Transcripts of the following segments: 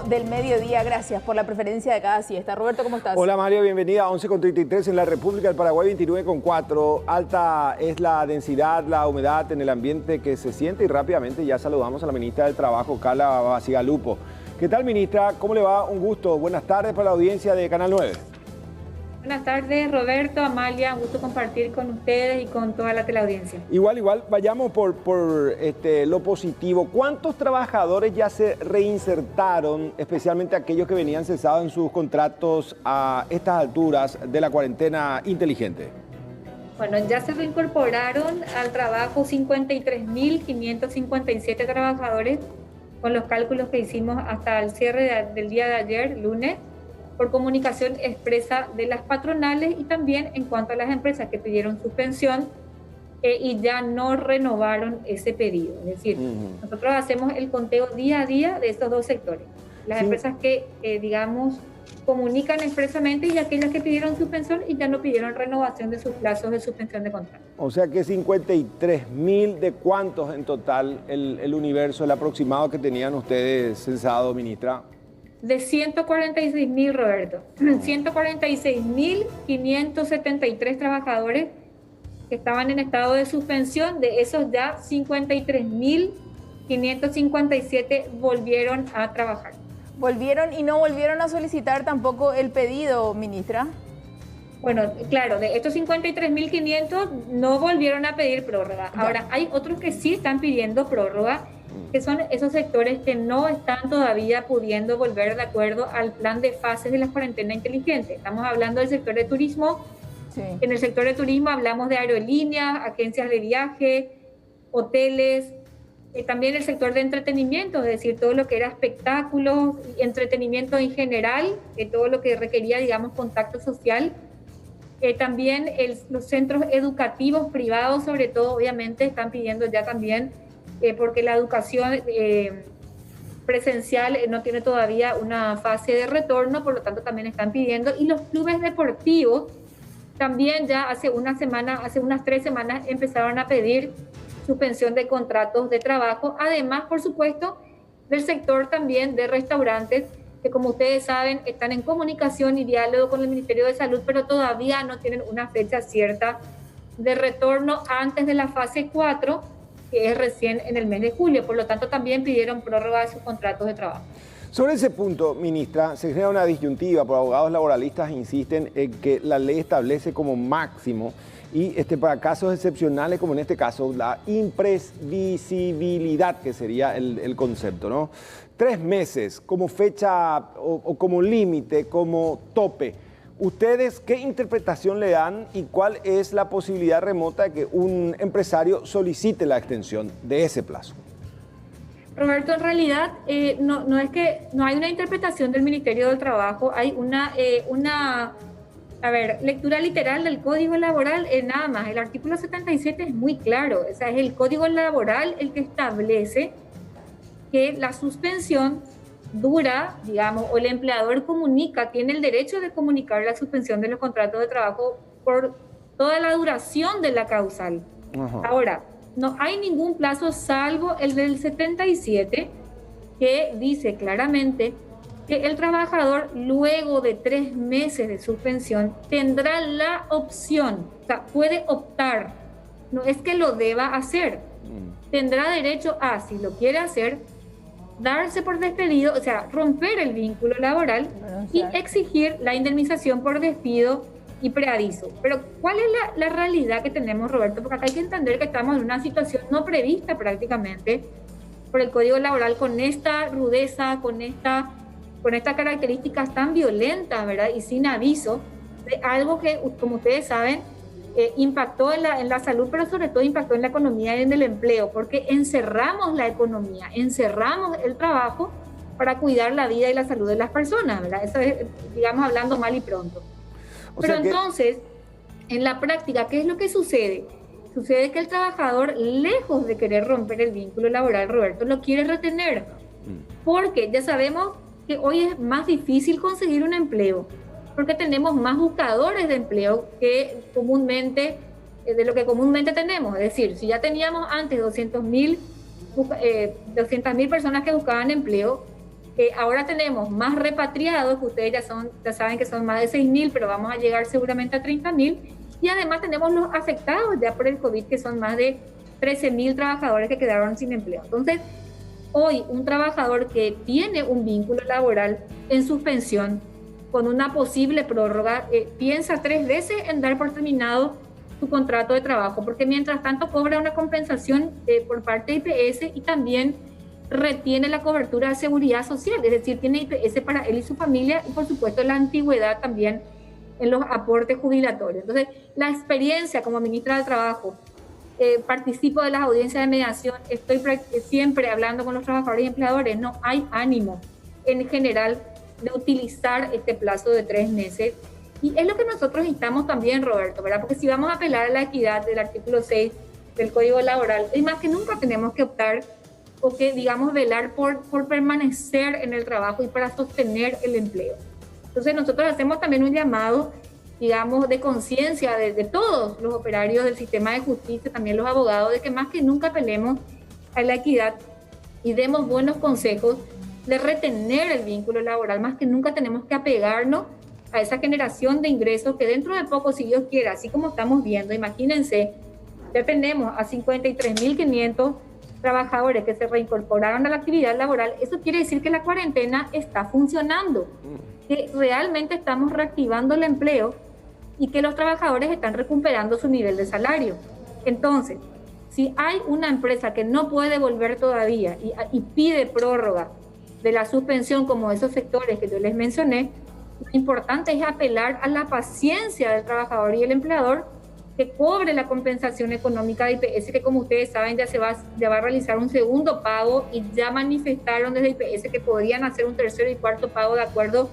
Del mediodía, gracias por la preferencia de cada siesta. Roberto, ¿cómo estás? Hola Mario, bienvenida a 11:33 en la República del Paraguay, 29,4. Alta es la densidad, la humedad en el ambiente que se siente y rápidamente ya saludamos a la ministra del Trabajo, Carla Basigalupo. ¿Qué tal, ministra? ¿Cómo le va? Un gusto. Buenas tardes para la audiencia de Canal 9. Buenas tardes, Roberto, Amalia, un gusto compartir con ustedes y con toda la teleaudiencia. Igual, vayamos por lo positivo. ¿Cuántos trabajadores ya se reinsertaron, especialmente aquellos que venían cesados en sus contratos a estas alturas de la cuarentena inteligente? Bueno, ya se reincorporaron al trabajo 53.557 trabajadores con los cálculos que hicimos hasta el cierre del día de ayer, lunes, por comunicación expresa de las patronales y también en cuanto a las empresas que pidieron suspensión y ya no renovaron ese pedido. Es decir, nosotros hacemos el conteo día a día de estos dos sectores. Las empresas que, digamos, comunican expresamente y aquellas que pidieron suspensión y ya no pidieron renovación de sus plazos de suspensión de contrato. O sea que 53.000, ¿de cuántos en total el universo, el aproximado que tenían ustedes censado, ministra? De 146.000, Roberto. 146.573 trabajadores que estaban en estado de suspensión. De esos ya 53.557 volvieron a trabajar. ¿Volvieron y no volvieron a solicitar tampoco el pedido, ministra? Bueno, claro, de estos 53.500 no volvieron a pedir prórroga. Ahora, hay otros que sí están pidiendo prórroga, que son esos sectores que no están todavía pudiendo volver de acuerdo al plan de fases de la cuarentena inteligente. Estamos hablando del sector de turismo. Sí. En el sector de turismo hablamos de aerolíneas, agencias de viaje, hoteles, también el sector de entretenimiento, es decir, todo lo que era espectáculos, entretenimiento en general, todo lo que requería, digamos, contacto social. También los centros educativos privados, sobre todo, obviamente, están pidiendo ya también porque la educación presencial no tiene todavía una fase de retorno, por lo tanto también están pidiendo. Y los clubes deportivos también ya hace unas 3 semanas empezaron a pedir suspensión de contratos de trabajo. Además, por supuesto, del sector también de restaurantes, que como ustedes saben están en comunicación y diálogo con el Ministerio de Salud, pero todavía no tienen una fecha cierta de retorno antes de la fase 4, que es recién en el mes de julio. Por lo tanto, también pidieron prórroga de sus contratos de trabajo. Sobre ese punto, ministra, se genera una disyuntiva, por abogados laboralistas insisten en que la ley establece como máximo y para casos excepcionales, como en este caso, la imprevisibilidad, que sería el concepto, ¿no? 3 meses como fecha o como límite, como tope. ¿Ustedes qué interpretación le dan y cuál es la posibilidad remota de que un empresario solicite la extensión de ese plazo? Roberto, en realidad no es que no hay una interpretación del Ministerio del Trabajo, hay una lectura literal del Código Laboral, nada más. El artículo 77 es muy claro, o sea, es el Código Laboral el que establece que la suspensión dura, digamos, o el empleador tiene el derecho de comunicar la suspensión de los contratos de trabajo por toda la duración de la causal. Ahora, no hay ningún plazo salvo el del 77, que dice claramente que el trabajador luego de 3 meses de suspensión tendrá la opción, o sea, puede optar, no es que lo deba hacer, tendrá derecho a, si lo quiere hacer, darse por despedido, o sea, romper el vínculo laboral y exigir la indemnización por despido y preaviso. Pero ¿cuál es la realidad que tenemos, Roberto? Porque acá hay que entender que estamos en una situación no prevista prácticamente por el Código Laboral, con esta rudeza, con estas características tan violentas, ¿verdad? Y sin aviso, de algo que, como ustedes saben, impactó en la salud, pero sobre todo impactó en la economía y en el empleo, porque encerramos la economía, encerramos el trabajo para cuidar la vida y la salud de las personas, ¿verdad? Eso es, digamos, hablando mal y pronto. Pero entonces, en la práctica, ¿qué es lo que sucede? Sucede que el trabajador, lejos de querer romper el vínculo laboral, Roberto, lo quiere retener, porque ya sabemos que hoy es más difícil conseguir un empleo, porque tenemos más buscadores de empleo que comúnmente, de lo que comúnmente tenemos. Es decir, si ya teníamos antes 200.000 personas que buscaban empleo, Ahora tenemos más repatriados, que ustedes ya saben que son más de 6.000, pero vamos a llegar seguramente a 30.000. Y además tenemos los afectados ya por el COVID, que son más de 13.000 trabajadores que quedaron sin empleo. Entonces, hoy un trabajador que tiene un vínculo laboral en suspensión con una posible prórroga, piensa 3 veces en dar por terminado su contrato de trabajo, porque mientras tanto cobra una compensación por parte de IPS y también retiene la cobertura de seguridad social, es decir, tiene IPS para él y su familia y por supuesto la antigüedad también en los aportes jubilatorios. Entonces, la experiencia como ministra del Trabajo, participo de las audiencias de mediación, estoy siempre hablando con los trabajadores y empleadores, no hay ánimo en general de utilizar este plazo de 3 meses. Y es lo que nosotros instamos también, Roberto, ¿verdad? Porque si vamos a apelar a la equidad del artículo 6 del Código Laboral, es más que nunca tenemos que optar o que, digamos, velar por permanecer en el trabajo y para sostener el empleo. Entonces nosotros hacemos también un llamado, digamos, de conciencia de todos los operarios del sistema de justicia, también los abogados, de que más que nunca apelemos a la equidad y demos buenos consejos de retener el vínculo laboral. Más que nunca tenemos que apegarnos a esa generación de ingresos que dentro de poco, si Dios quiera, así como estamos viendo, imagínense, ya tenemos a 53.500 trabajadores que se reincorporaron a la actividad laboral. Eso quiere decir que la cuarentena está funcionando, que realmente estamos reactivando el empleo y que los trabajadores están recuperando su nivel de salario. Entonces, si hay una empresa que no puede volver todavía y pide prórroga de la suspensión, como esos sectores que yo les mencioné, lo importante es apelar a la paciencia del trabajador y el empleador que cobre la compensación económica de IPS, que como ustedes saben ya va a realizar un segundo pago y ya manifestaron desde IPS que podrían hacer un tercer y cuarto pago de acuerdo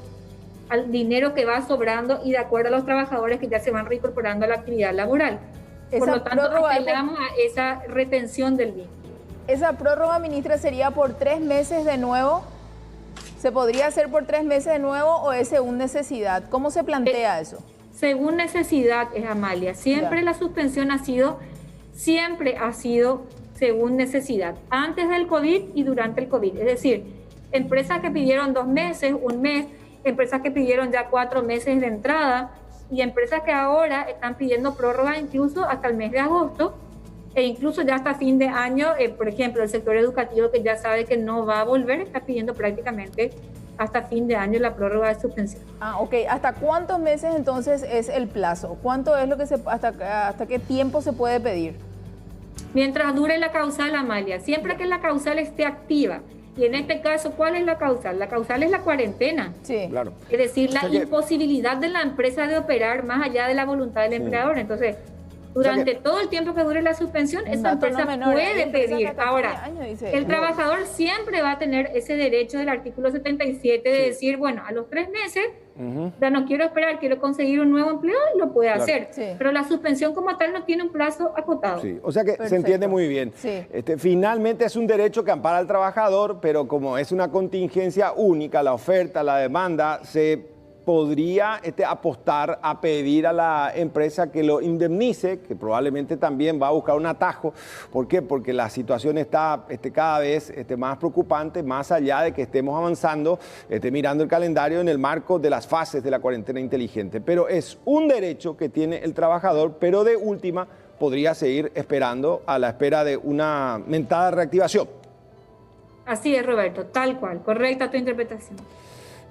al dinero que va sobrando y de acuerdo a los trabajadores que ya se van reincorporando a la actividad laboral. Por lo tanto, apelamos a esa retención del bien. ¿Esa prórroga, ministra, sería por 3 meses de nuevo? ¿Se podría hacer por 3 meses de nuevo o es según necesidad? ¿Cómo se plantea eso? Según necesidad, Amalia. Siempre la suspensión siempre ha sido según necesidad, antes del COVID y durante el COVID. Es decir, empresas que pidieron 2 meses, 1 mes, empresas que pidieron ya 4 meses de entrada y empresas que ahora están pidiendo prórroga incluso hasta el mes de agosto e incluso ya hasta fin de año. Por ejemplo, el sector educativo, que ya sabe que no va a volver, está pidiendo prácticamente hasta fin de año la prórroga de suspensión. Ok. ¿Hasta cuántos meses entonces es el plazo? ¿Cuánto es lo que hasta qué tiempo se puede pedir? Mientras dure la causal, Amalia. Siempre que la causal esté activa. Y en este caso, ¿cuál es la causal? La causal es la cuarentena. Sí. Claro. Es decir, la imposibilidad de la empresa de operar más allá de la voluntad del empleador. Entonces, durante todo el tiempo que dure la suspensión, esa empresa puede pedir. Ahora, el trabajador siempre va a tener ese derecho del artículo 77 de decir, bueno, a los 3 meses ya no quiero esperar, quiero conseguir un nuevo empleo, y lo puede hacer. Sí. Pero la suspensión como tal no tiene un plazo acotado. Sí. O sea que se entiende muy bien. Sí. Finalmente es un derecho que ampara al trabajador, pero como es una contingencia única, la oferta, la demanda, se podría apostar a pedir a la empresa que lo indemnice, que probablemente también va a buscar un atajo. ¿Por qué? Porque la situación está cada vez más preocupante, más allá de que estemos avanzando, mirando el calendario en el marco de las fases de la cuarentena inteligente. Pero es un derecho que tiene el trabajador, pero de última podría seguir esperando a la espera de una mentada reactivación. Así es, Roberto, tal cual, correcta tu interpretación.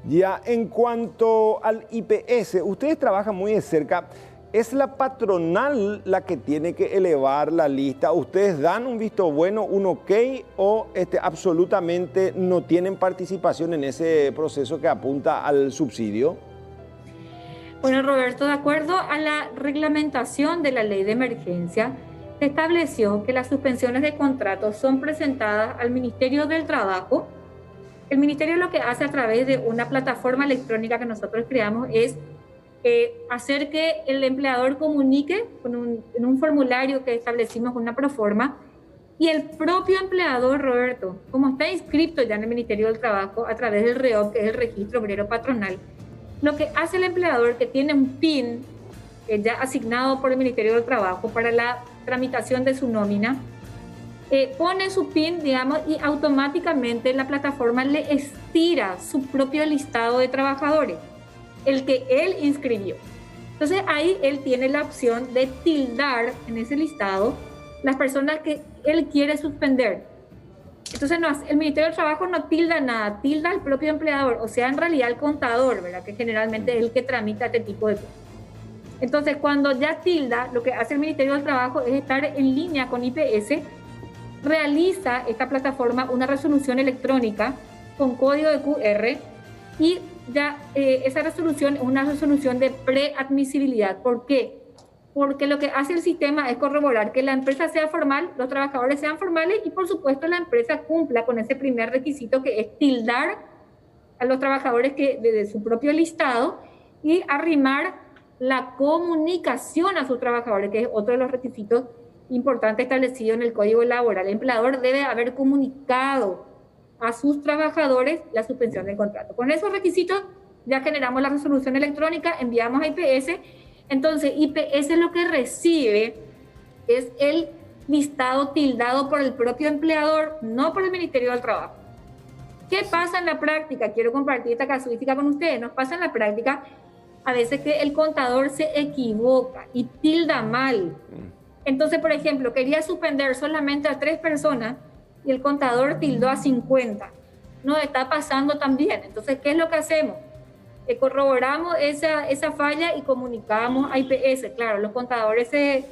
Ya, en cuanto al IPS, ustedes trabajan muy de cerca. ¿Es la patronal la que tiene que elevar la lista? ¿Ustedes dan un visto bueno, un ok, o absolutamente no tienen participación en ese proceso que apunta al subsidio? Bueno, Roberto, de acuerdo a la reglamentación de la ley de emergencia, se estableció que las suspensiones de contratos son presentadas al Ministerio del Trabajo. El Ministerio lo que hace a través de una plataforma electrónica que nosotros creamos es hacer que el empleador comunique en un formulario que establecimos con una proforma, y el propio empleador, Roberto, como está inscrito ya en el Ministerio del Trabajo a través del REOP, que es el Registro Obrero Patronal, lo que hace el empleador, que tiene un PIN ya asignado por el Ministerio del Trabajo para la tramitación de su nómina, pone su PIN, digamos, y automáticamente la plataforma le estira su propio listado de trabajadores, el que él inscribió. Entonces ahí él tiene la opción de tildar en ese listado las personas que él quiere suspender. Entonces el Ministerio del Trabajo no tilda nada, tilda al propio empleador, o sea, en realidad el contador, ¿verdad? Que generalmente es el que tramita este tipo de cosas. Entonces, cuando ya tilda, lo que hace el Ministerio del Trabajo es estar en línea con IPS, realiza esta plataforma una resolución electrónica con código de QR y ya esa resolución es una resolución de preadmisibilidad. ¿Por qué? Porque lo que hace el sistema es corroborar que la empresa sea formal, los trabajadores sean formales y por supuesto la empresa cumpla con ese primer requisito que es tildar a los trabajadores que desde su propio listado y arrimar la comunicación a sus trabajadores, que es otro de los requisitos importante establecido en el Código Laboral. El empleador debe haber comunicado a sus trabajadores la suspensión del contrato. Con esos requisitos ya generamos la resolución electrónica, enviamos a IPS. Entonces, IPS lo que recibe es el listado tildado por el propio empleador, no por el Ministerio del Trabajo. ¿Qué pasa en la práctica? Quiero compartir esta casuística con ustedes. Nos pasa en la práctica a veces que el contador se equivoca y tilda mal. Entonces, por ejemplo, quería suspender solamente a 3 personas y el contador tildó a 50. No está pasando tan bien. Entonces, ¿qué es lo que hacemos? Corroboramos esa falla y comunicamos a IPS. Claro, los contadores se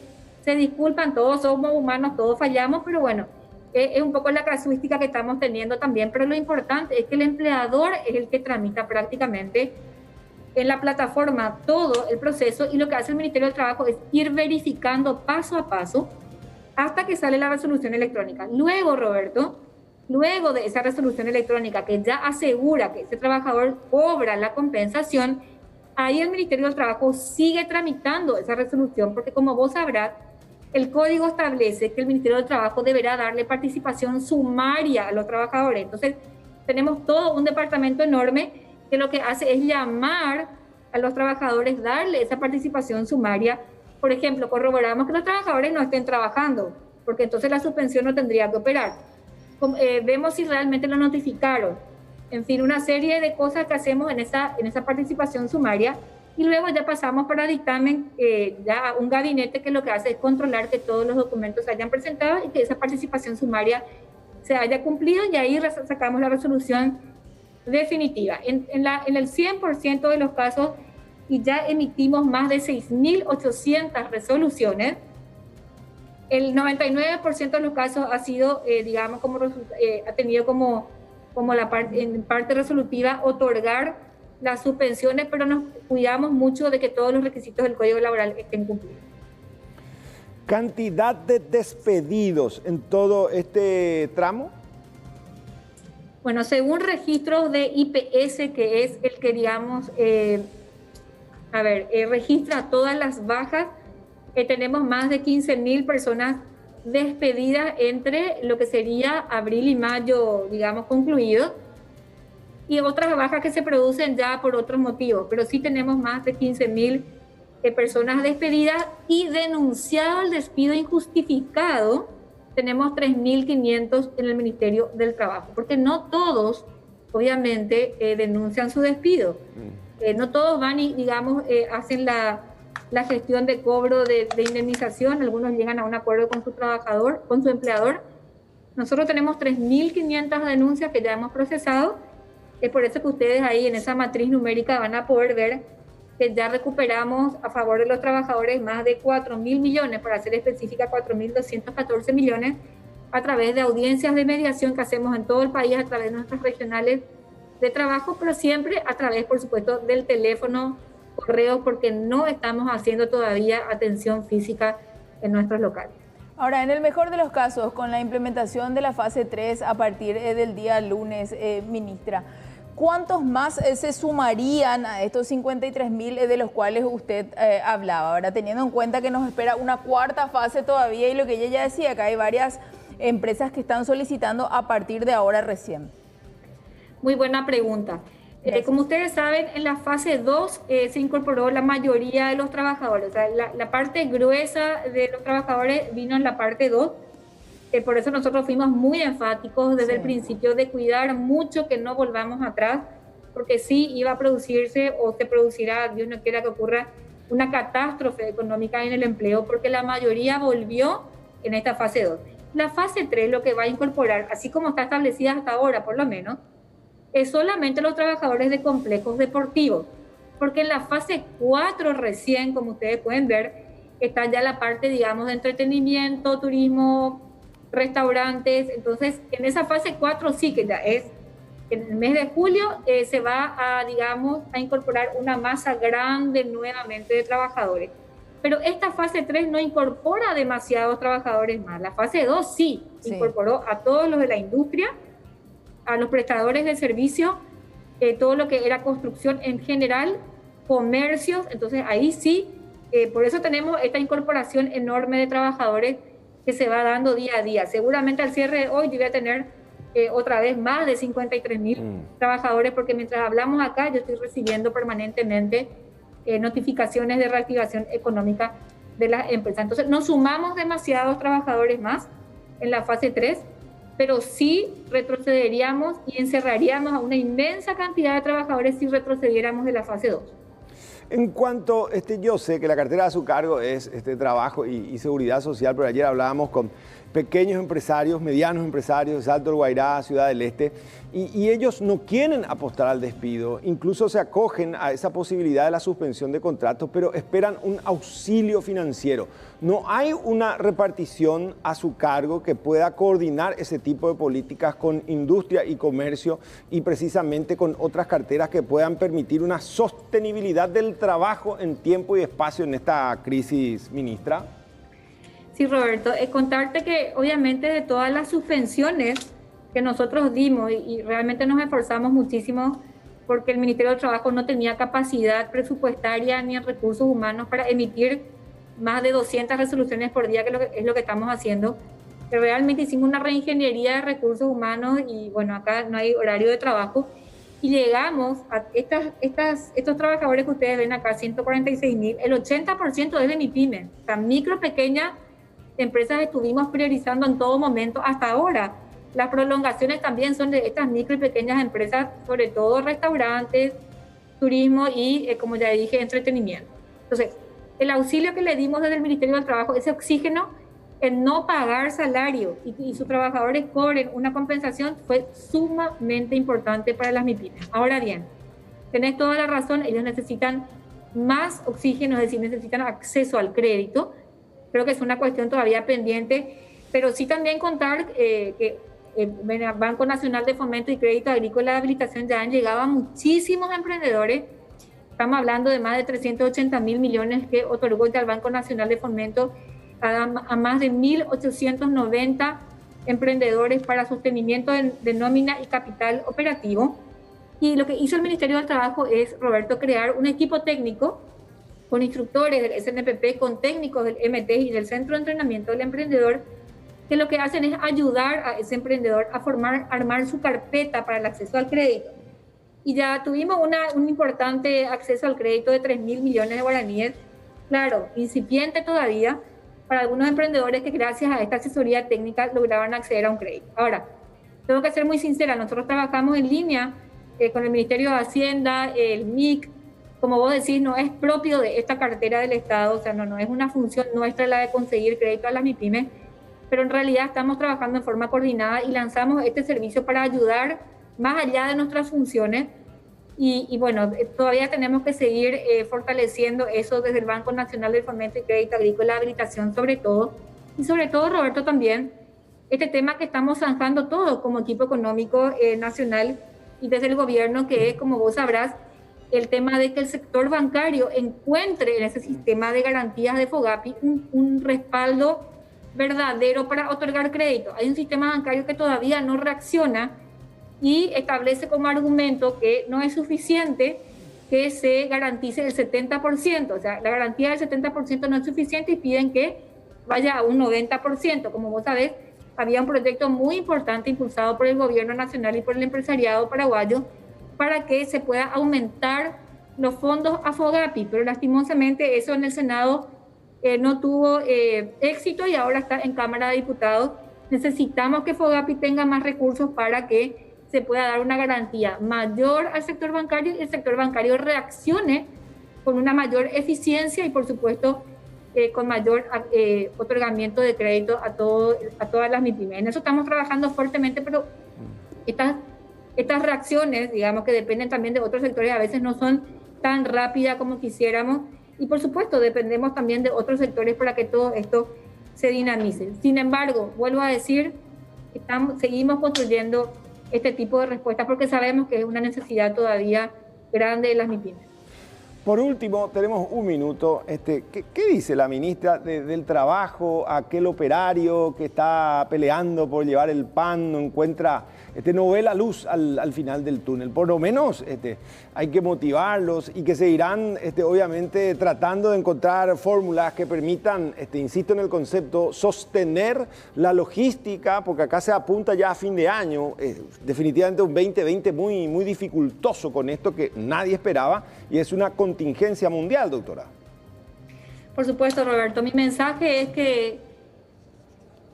disculpan, todos somos humanos, todos fallamos, pero bueno, es un poco la casuística que estamos teniendo también. Pero lo importante es que el empleador es el que tramita prácticamente en la plataforma todo el proceso y lo que hace el Ministerio del Trabajo es ir verificando paso a paso hasta que sale la resolución electrónica. Luego, Roberto, luego de esa resolución electrónica que ya asegura que ese trabajador cobra la compensación, ahí el Ministerio del Trabajo sigue tramitando esa resolución porque, como vos sabrás, el código establece que el Ministerio del Trabajo deberá darle participación sumaria a los trabajadores. Entonces, tenemos todo un departamento enorme que lo que hace es llamar a los trabajadores, darle esa participación sumaria. Por ejemplo, corroboramos que los trabajadores no estén trabajando, porque entonces la suspensión no tendría que operar. Vemos si realmente lo notificaron. En fin, una serie de cosas que hacemos en esa participación sumaria y luego ya pasamos para dictamen, ya un gabinete que lo que hace es controlar que todos los documentos se hayan presentado y que esa participación sumaria se haya cumplido y ahí sacamos la resolución definitiva. En el 100% de los casos, y ya emitimos más de 6.800 resoluciones, el 99% de los casos ha sido, digamos, ha tenido como en parte resolutiva otorgar las suspensiones, pero nos cuidamos mucho de que todos los requisitos del Código Laboral estén cumplidos. ¿Cantidad de despedidos en todo este tramo? Bueno, según registros de IPS, que es el que, digamos, registra todas las bajas, tenemos más de 15.000 personas despedidas entre lo que sería abril y mayo, digamos, concluidos, y otras bajas que se producen ya por otros motivos, pero sí tenemos más de 15.000 personas despedidas y denunciado el despido injustificado. Tenemos 3.500 en el Ministerio del Trabajo, porque no todos, obviamente, denuncian su despido. No todos van y, digamos, hacen la gestión de cobro de indemnización. Algunos llegan a un acuerdo con su trabajador, con su empleador. Nosotros tenemos 3.500 denuncias que ya hemos procesado. Es por eso que ustedes ahí en esa matriz numérica van a poder ver que ya recuperamos a favor de los trabajadores más de 4.000 millones, para ser específica 4.214 millones, a través de audiencias de mediación que hacemos en todo el país, a través de nuestros regionales de trabajo, pero siempre a través, por supuesto, del teléfono, correo, porque no estamos haciendo todavía atención física en nuestros locales. Ahora, en el mejor de los casos, con la implementación de la fase 3 a partir del día lunes, ministra, ¿cuántos más se sumarían a estos 53.000 de los cuales usted hablaba? Ahora, teniendo en cuenta que nos espera una cuarta fase todavía y lo que ella ya decía, que hay varias empresas que están solicitando a partir de ahora recién. Muy buena pregunta. Como ustedes saben, en la fase 2 se incorporó la mayoría de los trabajadores. O sea, la parte gruesa de los trabajadores vino en la parte 2. Por eso nosotros fuimos muy enfáticos desde el principio de cuidar mucho que no volvamos atrás, porque sí iba a producirse o se producirá, Dios no quiera que ocurra, una catástrofe económica en el empleo, porque la mayoría volvió en esta fase 2. La fase 3 lo que va a incorporar, así como está establecida hasta ahora por lo menos, es solamente los trabajadores de complejos deportivos, porque en la fase 4 recién, como ustedes pueden ver, está ya la parte, digamos, de entretenimiento, turismo, restaurantes. Entonces, en esa fase 4 sí que ya es, en el mes de julio se va a, digamos, a incorporar una masa grande nuevamente de trabajadores. Pero esta fase 3 no incorpora demasiados trabajadores más. La fase 2 sí incorporó a todos los de la industria, a los prestadores de servicio, todo lo que era construcción en general, comercios. Entonces ahí sí, por eso tenemos esta incorporación enorme de trabajadores que se va dando día a día. Seguramente al cierre de hoy yo voy a tener otra vez más de 53.000 trabajadores, porque mientras hablamos acá yo estoy recibiendo permanentemente notificaciones de reactivación económica de las empresas. Entonces no sumamos demasiados trabajadores más en la fase 3, pero sí retrocederíamos y encerraríamos a una inmensa cantidad de trabajadores si retrocediéramos de la fase 2. En cuanto, yo sé que la cartera a su cargo es trabajo y seguridad social, pero ayer hablábamos con pequeños empresarios, medianos empresarios de Salto del Guairá, Ciudad del Este, y ellos no quieren apostar al despido, incluso se acogen a esa posibilidad de la suspensión de contratos, pero esperan un auxilio financiero. ¿No hay una repartición a su cargo que pueda coordinar ese tipo de políticas con industria y comercio y precisamente con otras carteras que puedan permitir una sostenibilidad del trabajo en tiempo y espacio en esta crisis, ministra? Sí, Roberto, contarte que obviamente de todas las suspensiones que nosotros dimos y realmente nos esforzamos muchísimo porque el Ministerio del Trabajo no tenía capacidad presupuestaria ni en recursos humanos para emitir más de 200 resoluciones por día, que es lo que estamos haciendo. Pero realmente hicimos una reingeniería de recursos humanos y bueno, acá no hay horario de trabajo y llegamos a estos trabajadores que ustedes ven acá, 146.000, el 80% es de MIPYME, o sea, micro, pequeña empresas estuvimos priorizando en todo momento hasta ahora. Las prolongaciones también son de estas micro y pequeñas empresas, sobre todo restaurantes, turismo y, como ya dije, entretenimiento. Entonces, el auxilio que le dimos desde el Ministerio del Trabajo, ese oxígeno en no pagar salario y sus trabajadores cobren una compensación, fue sumamente importante para las MIPYMES. Ahora bien, tenés toda la razón, ellos necesitan más oxígeno, es decir, necesitan acceso al crédito. Creo que es una cuestión todavía pendiente, pero sí también contar que el Banco Nacional de Fomento y Crédito Agrícola de Habilitación ya han llegado a muchísimos emprendedores. Estamos hablando de más de 380.000 millones que otorgó ya el Banco Nacional de Fomento a más de 1.890 emprendedores para sostenimiento de nómina y capital operativo. Y lo que hizo el Ministerio del Trabajo es, Roberto, crear un equipo técnico con instructores del SNPP, con técnicos del MT y del Centro de Entrenamiento del Emprendedor, que lo que hacen es ayudar a ese emprendedor a armar su carpeta para el acceso al crédito. Y ya tuvimos un importante acceso al crédito de 3.000 millones de guaraníes, claro, incipiente todavía, para algunos emprendedores que gracias a esta asesoría técnica lograron acceder a un crédito. Ahora, tengo que ser muy sincera, nosotros trabajamos en línea con el Ministerio de Hacienda, el MIC. Como vos decís, no es propio de esta cartera del Estado, o sea, no es una función nuestra la de conseguir crédito a las MIPYMES, pero en realidad estamos trabajando en forma coordinada y lanzamos este servicio para ayudar más allá de nuestras funciones y bueno, todavía tenemos que seguir fortaleciendo eso desde el Banco Nacional de Fomento y Crédito Agrícola de Habilitación sobre todo, y sobre todo, Roberto, también este tema que estamos zanjando todos como equipo económico nacional y desde el gobierno, que es, como vos sabrás, el tema de que el sector bancario encuentre en ese sistema de garantías de FOGAPI un respaldo verdadero para otorgar crédito. Hay un sistema bancario que todavía no reacciona y establece como argumento que no es suficiente que se garantice el 70%. O sea, la garantía del 70% no es suficiente y piden que vaya a un 90%. Como vos sabés, había un proyecto muy importante impulsado por el gobierno nacional y por el empresariado paraguayo para que se pueda aumentar los fondos a FOGAPI, pero lastimosamente eso en el Senado no tuvo éxito y ahora está en Cámara de Diputados necesitamos que FOGAPI tenga más recursos para que se pueda dar una garantía mayor al sector bancario y el sector bancario reaccione con una mayor eficiencia y, por supuesto, con mayor otorgamiento de crédito a todas las MIPYMES. En eso estamos trabajando fuertemente, pero estas reacciones, digamos, que dependen también de otros sectores, a veces no son tan rápidas como quisiéramos, y por supuesto dependemos también de otros sectores para que todo esto se dinamice. Sin embargo, vuelvo a decir, seguimos construyendo este tipo de respuestas porque sabemos que es una necesidad todavía grande de las MIPYMES. Por último, tenemos un minuto. ¿Qué dice la ministra del Trabajo? Aquel operario que está peleando por llevar el pan, no encuentra, no ve la luz al final del túnel. Por lo menos hay que motivarlos y que seguirán, obviamente, tratando de encontrar fórmulas que permitan, insisto en el concepto, sostener la logística, porque acá se apunta ya a fin de año, definitivamente un 2020 muy, muy dificultoso con esto que nadie esperaba y es una contingencia mundial, doctora. Por supuesto, Roberto. Mi mensaje es que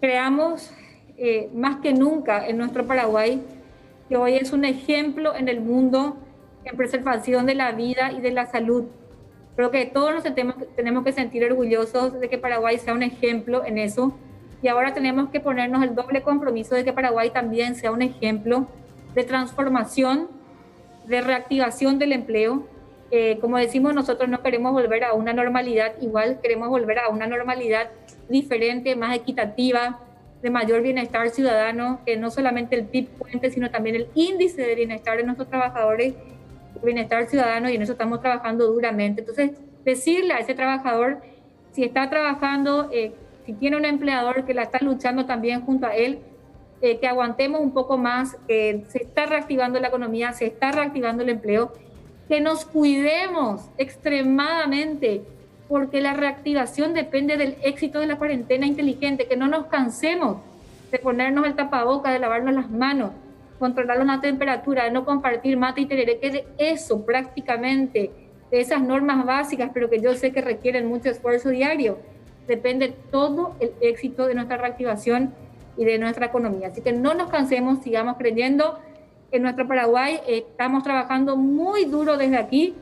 creamos más que nunca en nuestro Paraguay, que hoy es un ejemplo en el mundo en preservación de la vida y de la salud. Creo que todos nos tenemos que sentir orgullosos de que Paraguay sea un ejemplo en eso y ahora tenemos que ponernos el doble compromiso de que Paraguay también sea un ejemplo de transformación, de reactivación del empleo. Como decimos, nosotros no queremos volver a una normalidad igual, queremos volver a una normalidad diferente, más equitativa, de mayor bienestar ciudadano, que no solamente el PIB cuente, sino también el índice de bienestar de nuestros trabajadores, bienestar ciudadano, y en eso estamos trabajando duramente. Entonces, decirle a ese trabajador, si está trabajando, si tiene un empleador que la está luchando también junto a él, que aguantemos un poco más, se está reactivando la economía, se está reactivando el empleo, que nos cuidemos extremadamente, porque la reactivación depende del éxito de la cuarentena inteligente, que no nos cansemos de ponernos el tapabocas, de lavarnos las manos, controlar la temperatura, de no compartir mate y tereré, que de eso prácticamente, de esas normas básicas, pero que yo sé que requieren mucho esfuerzo diario, depende todo el éxito de nuestra reactivación y de nuestra economía. Así que no nos cansemos, sigamos creyendo en nuestro Paraguay. Estamos trabajando muy duro desde aquí,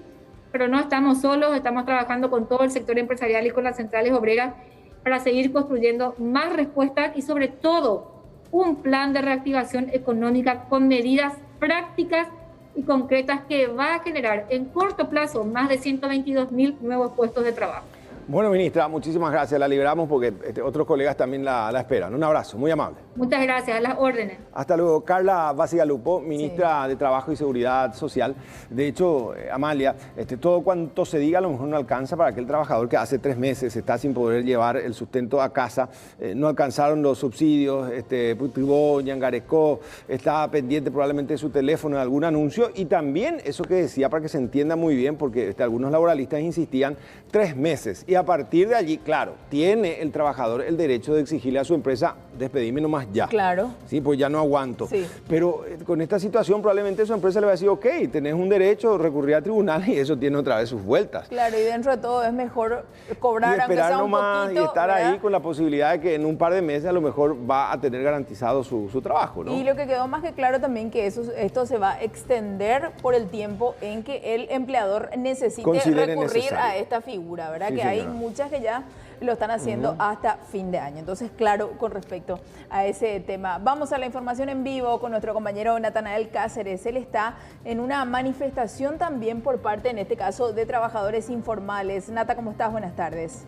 pero no estamos solos, estamos trabajando con todo el sector empresarial y con las centrales obreras para seguir construyendo más respuestas y sobre todo un plan de reactivación económica con medidas prácticas y concretas que va a generar en corto plazo más de 122.000 nuevos puestos de trabajo. Bueno, ministra, muchísimas gracias. La liberamos porque otros colegas también la esperan. Un abrazo, muy amable. Muchas gracias, a las órdenes. Hasta luego. Carla Basigalupo, ministra de Trabajo y Seguridad Social. De hecho, Amalia, todo cuanto se diga a lo mejor no alcanza para aquel trabajador que hace 3 meses está sin poder llevar el sustento a casa. No alcanzaron los subsidios, Putribó, Ñangarecó, está pendiente probablemente de su teléfono de algún anuncio. Y también eso que decía, para que se entienda muy bien, porque algunos laboralistas insistían, 3 meses. Y a partir de allí, claro, tiene el trabajador el derecho de exigirle a su empresa, despedime nomás ya. Claro. Sí, pues ya no aguanto. Sí. Pero con esta situación probablemente su empresa le va a decir, ok, tenés un derecho, recurrir a tribunal y eso tiene otra vez sus vueltas. Claro, y dentro de todo es mejor cobrar, y esperar aunque sea un nomás poquito, y estar ¿verdad? ahí con la posibilidad de que en un par de meses a lo mejor va a tener garantizado su trabajo, ¿no? Y lo que quedó más que claro también que esto se va a extender por el tiempo en que el empleador necesite Considere recurrir necesario a esta figura, ¿verdad? Sí, que señora. hay muchas que ya lo están haciendo hasta fin de año. Entonces, claro, con respecto a ese tema. Vamos a la información en vivo con nuestro compañero Natanael Cáceres. Él está en una manifestación también por parte, en este caso, de trabajadores informales. Nata, ¿cómo estás? Buenas tardes.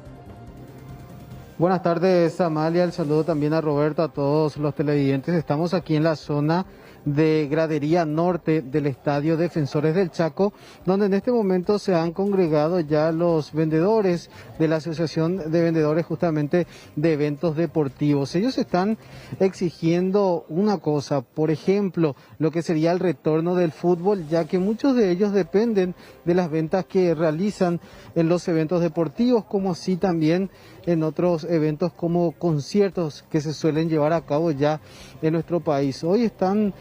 Buenas tardes, Amalia. El saludo también a Roberto, a todos los televidentes. Estamos aquí en la zona de gradería norte del Estadio Defensores del Chaco, donde en este momento se han congregado ya los vendedores de la Asociación de Vendedores justamente de Eventos Deportivos. Ellos están exigiendo una cosa, por ejemplo, lo que sería el retorno del fútbol, ya que muchos de ellos dependen de las ventas que realizan en los eventos deportivos, como así también en otros eventos como conciertos que se suelen llevar a cabo ya en nuestro país. Hoy están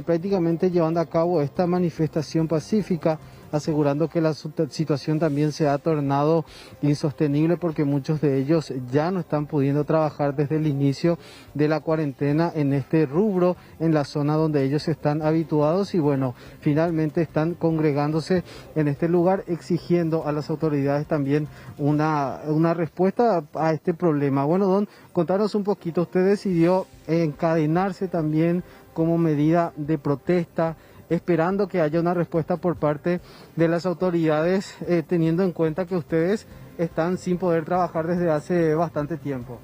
prácticamente llevando a cabo esta manifestación pacífica asegurando que la situación también se ha tornado insostenible porque muchos de ellos ya no están pudiendo trabajar desde el inicio de la cuarentena en este rubro, en la zona donde ellos están habituados, y bueno, finalmente están congregándose en este lugar exigiendo a las autoridades también una respuesta a este problema. Bueno, Don, contanos un poquito, usted decidió encadenarse también como medida de protesta, esperando que haya una respuesta por parte de las autoridades, teniendo en cuenta que ustedes están sin poder trabajar desde hace bastante tiempo.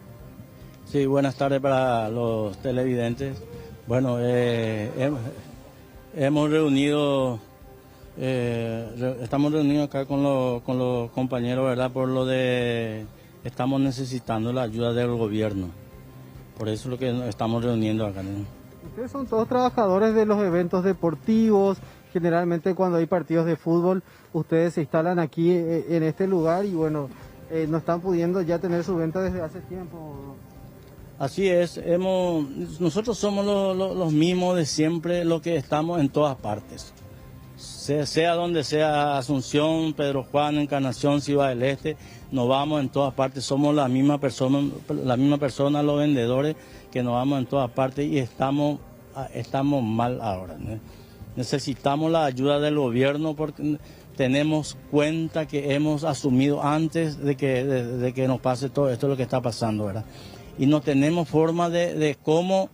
Sí, buenas tardes para los televidentes. Bueno, hemos reunido, estamos reunidos acá con los compañeros, ¿verdad? Por lo de, estamos necesitando la ayuda del gobierno. Por eso es lo que estamos reuniendo acá, ¿no? Ustedes son todos trabajadores de los eventos deportivos. Generalmente cuando hay partidos de fútbol, ustedes se instalan aquí en este lugar y bueno, no están pudiendo ya tener su venta desde hace tiempo. Así es, nosotros somos los mismos de siempre, los que estamos en todas partes. Sea donde sea, Asunción, Pedro Juan, Encarnación, Ciudad del Este, nos vamos en todas partes, somos la misma persona, los vendedores, que nos vamos en todas partes y estamos mal ahora, ¿no? Necesitamos la ayuda del gobierno porque tenemos cuenta que hemos asumido antes de que nos pase todo esto, lo que está pasando, ¿verdad? Y no tenemos forma de cómo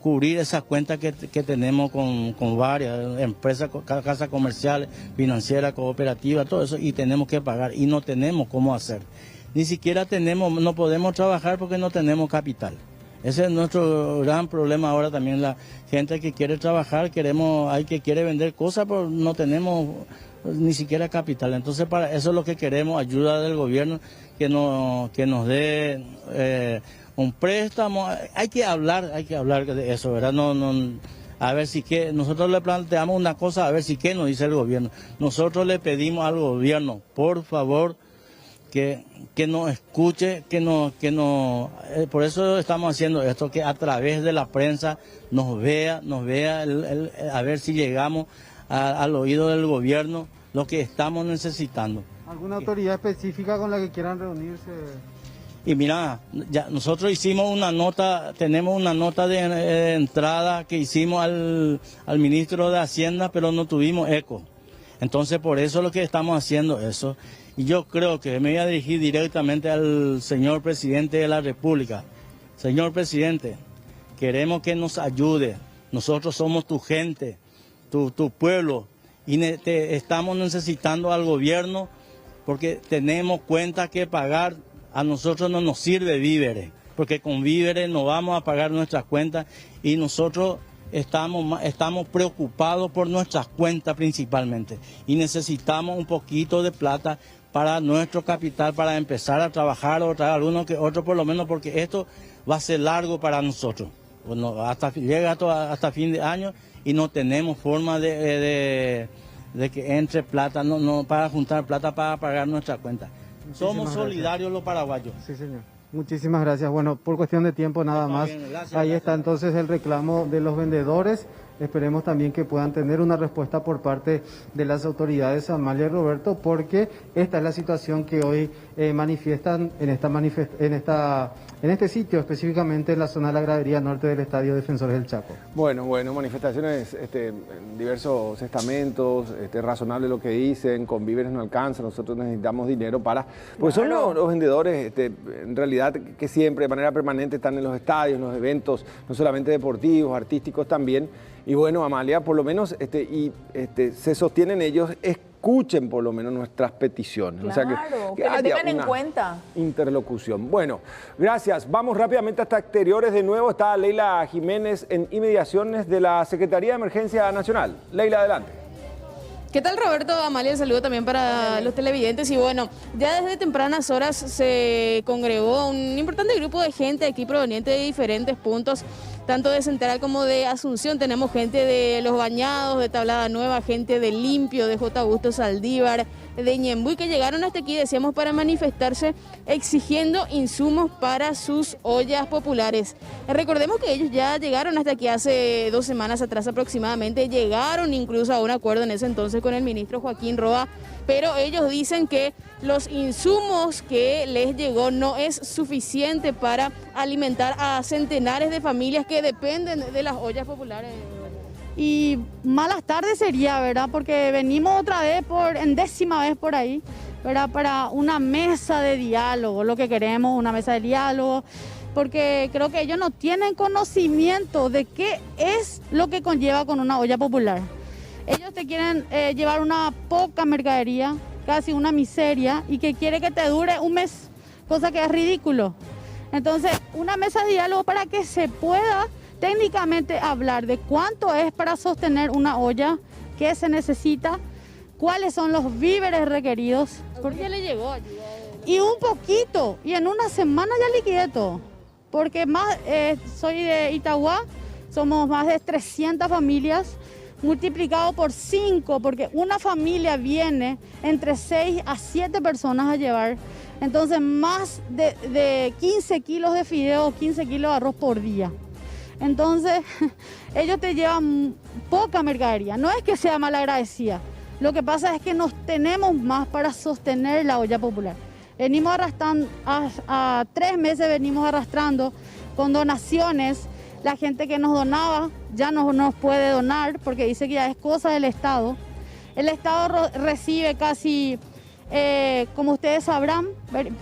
cubrir esas cuentas que tenemos con varias empresas, casas comerciales, financieras, cooperativas, todo eso, y tenemos que pagar y no tenemos cómo hacer. Ni siquiera no podemos trabajar porque no tenemos capital. Ese es nuestro gran problema ahora también, la gente que quiere trabajar, hay que quiere vender cosas, pero no tenemos ni siquiera capital. Entonces para eso es lo que queremos, ayuda del gobierno, que nos dé un préstamo. Hay que hablar de eso, ¿verdad? A ver si nosotros le planteamos una cosa, a ver si qué nos dice el gobierno. Nosotros le pedimos al gobierno, por favor, que nos escuche, por eso estamos haciendo esto, que a través de la prensa nos vea a ver si llegamos al oído del gobierno lo que estamos necesitando. ¿Alguna autoridad específica con la que quieran reunirse? Y mira, ya nosotros hicimos tenemos una nota de entrada que hicimos al ministro de Hacienda, pero no tuvimos eco. Entonces por eso es lo que estamos haciendo eso. Y yo creo que me voy a dirigir directamente al señor presidente de la República. Señor presidente, queremos que nos ayude. Nosotros somos tu gente, tu pueblo, y estamos necesitando al gobierno porque tenemos cuentas que pagar. A nosotros no nos sirve víveres, porque con víveres no vamos a pagar nuestras cuentas y nosotros estamos preocupados por nuestras cuentas principalmente y necesitamos un poquito de plata para nuestro capital, para empezar a trabajar o traer alguno que otro por lo menos, porque esto va a ser largo para nosotros. Bueno, llega hasta fin de año y no tenemos forma de que entre plata, para juntar plata para pagar nuestra cuenta. Somos solidarios los paraguayos. Sí, señor. Muchísimas gracias. Bueno, por cuestión de tiempo nada más. Ahí está entonces el reclamo de los vendedores. Esperemos también que puedan tener una respuesta por parte de las autoridades, Amalia y Roberto, porque esta es la situación que hoy manifiestan en este sitio, específicamente en la zona de la gradería norte del Estadio Defensores del Chaco. Bueno, manifestaciones en diversos estamentos, razonable lo que dicen, con víveres no alcanza, nosotros necesitamos dinero para... Pues son los vendedores, en realidad, que siempre, de manera permanente, están en los estadios, en los eventos, no solamente deportivos, artísticos también. Y bueno, Amalia, por lo menos se sostienen ellos, escuchen por lo menos nuestras peticiones. Claro, o sea, que haya tengan en una cuenta. Interlocución. Bueno, gracias. Vamos rápidamente hasta exteriores de nuevo. Está Leila Jiménez en inmediaciones de la Secretaría de Emergencia Nacional. Leila, adelante. ¿Qué tal, Roberto? Amalia, el saludo también para los televidentes. Y bueno, ya desde tempranas horas se congregó un importante grupo de gente aquí proveniente de diferentes puntos tanto de Central como de Asunción. Tenemos gente de Los Bañados, de Tablada Nueva, gente de Limpio, de J. Augusto Saldívar, de Ñembuy, que llegaron hasta aquí, decíamos, para manifestarse exigiendo insumos para sus ollas populares. Recordemos que ellos ya llegaron hasta aquí hace 2 semanas atrás aproximadamente, llegaron incluso a un acuerdo en ese entonces con el ministro Joaquín Roa, pero ellos dicen que los insumos que les llegó no es suficiente para alimentar a centenares de familias que dependen de las ollas populares. Y malas tardes sería, ¿verdad? Porque venimos otra vez, por enésima vez por ahí, ¿verdad? Para una mesa de diálogo, lo que queremos, una mesa de diálogo, porque creo que ellos no tienen conocimiento de qué es lo que conlleva con una olla popular. Ellos te quieren llevar una poca mercadería, casi una miseria, y que quiere que te dure un mes, cosa que es ridículo. Entonces, una mesa de diálogo para que se pueda técnicamente hablar de cuánto es para sostener una olla, qué se necesita, cuáles son los víveres requeridos. ¿Por qué le llegó ayuda? Y un poquito, y en una semana ya liquidé todo. Porque soy de Itagua, somos más de 300 familias, multiplicado por 5, porque una familia viene entre 6 a 7 personas a llevar. Entonces, más de 15 kilos de fideo, 15 kilos de arroz por día. Entonces, ellos te llevan poca mercadería. No es que sea malagradecida. Lo que pasa es que nos tenemos más para sostener la olla popular. Venimos arrastrando, a 3 meses venimos arrastrando con donaciones. La gente que nos donaba ya no nos puede donar porque dice que ya es cosa del Estado. El Estado recibe casi, como ustedes sabrán,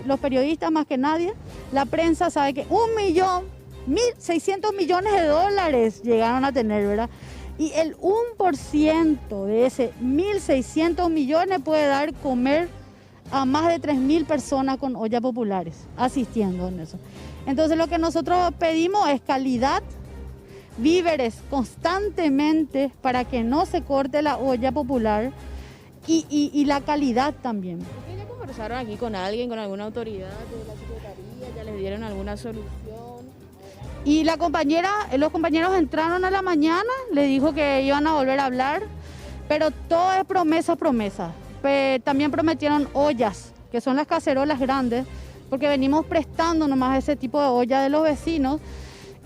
los periodistas más que nadie, la prensa sabe que 1.600 millones de dólares llegaron a tener, ¿verdad? Y el 1% de ese 1.600 millones puede dar comer a más de 3.000 personas con ollas populares, asistiendo en eso. Entonces lo que nosotros pedimos es calidad, víveres constantemente para que no se corte la olla popular y la calidad también. ¿Ya conversaron aquí con alguien, con alguna autoridad de la Secretaría? ¿Ya les dieron alguna solución? Y los compañeros entraron a la mañana, le dijo que iban a volver a hablar, pero todo es promesa. También prometieron ollas, que son las cacerolas grandes, porque venimos prestando nomás ese tipo de ollas de los vecinos,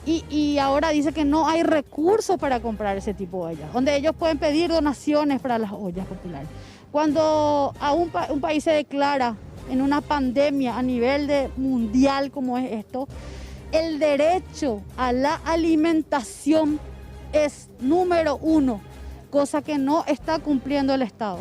y ahora dice que no hay recursos para comprar ese tipo de ollas, donde ellos pueden pedir donaciones para las ollas populares. Cuando a un país se declara en una pandemia a nivel mundial como es esto, el derecho a la alimentación es número 1, cosa que no está cumpliendo el Estado.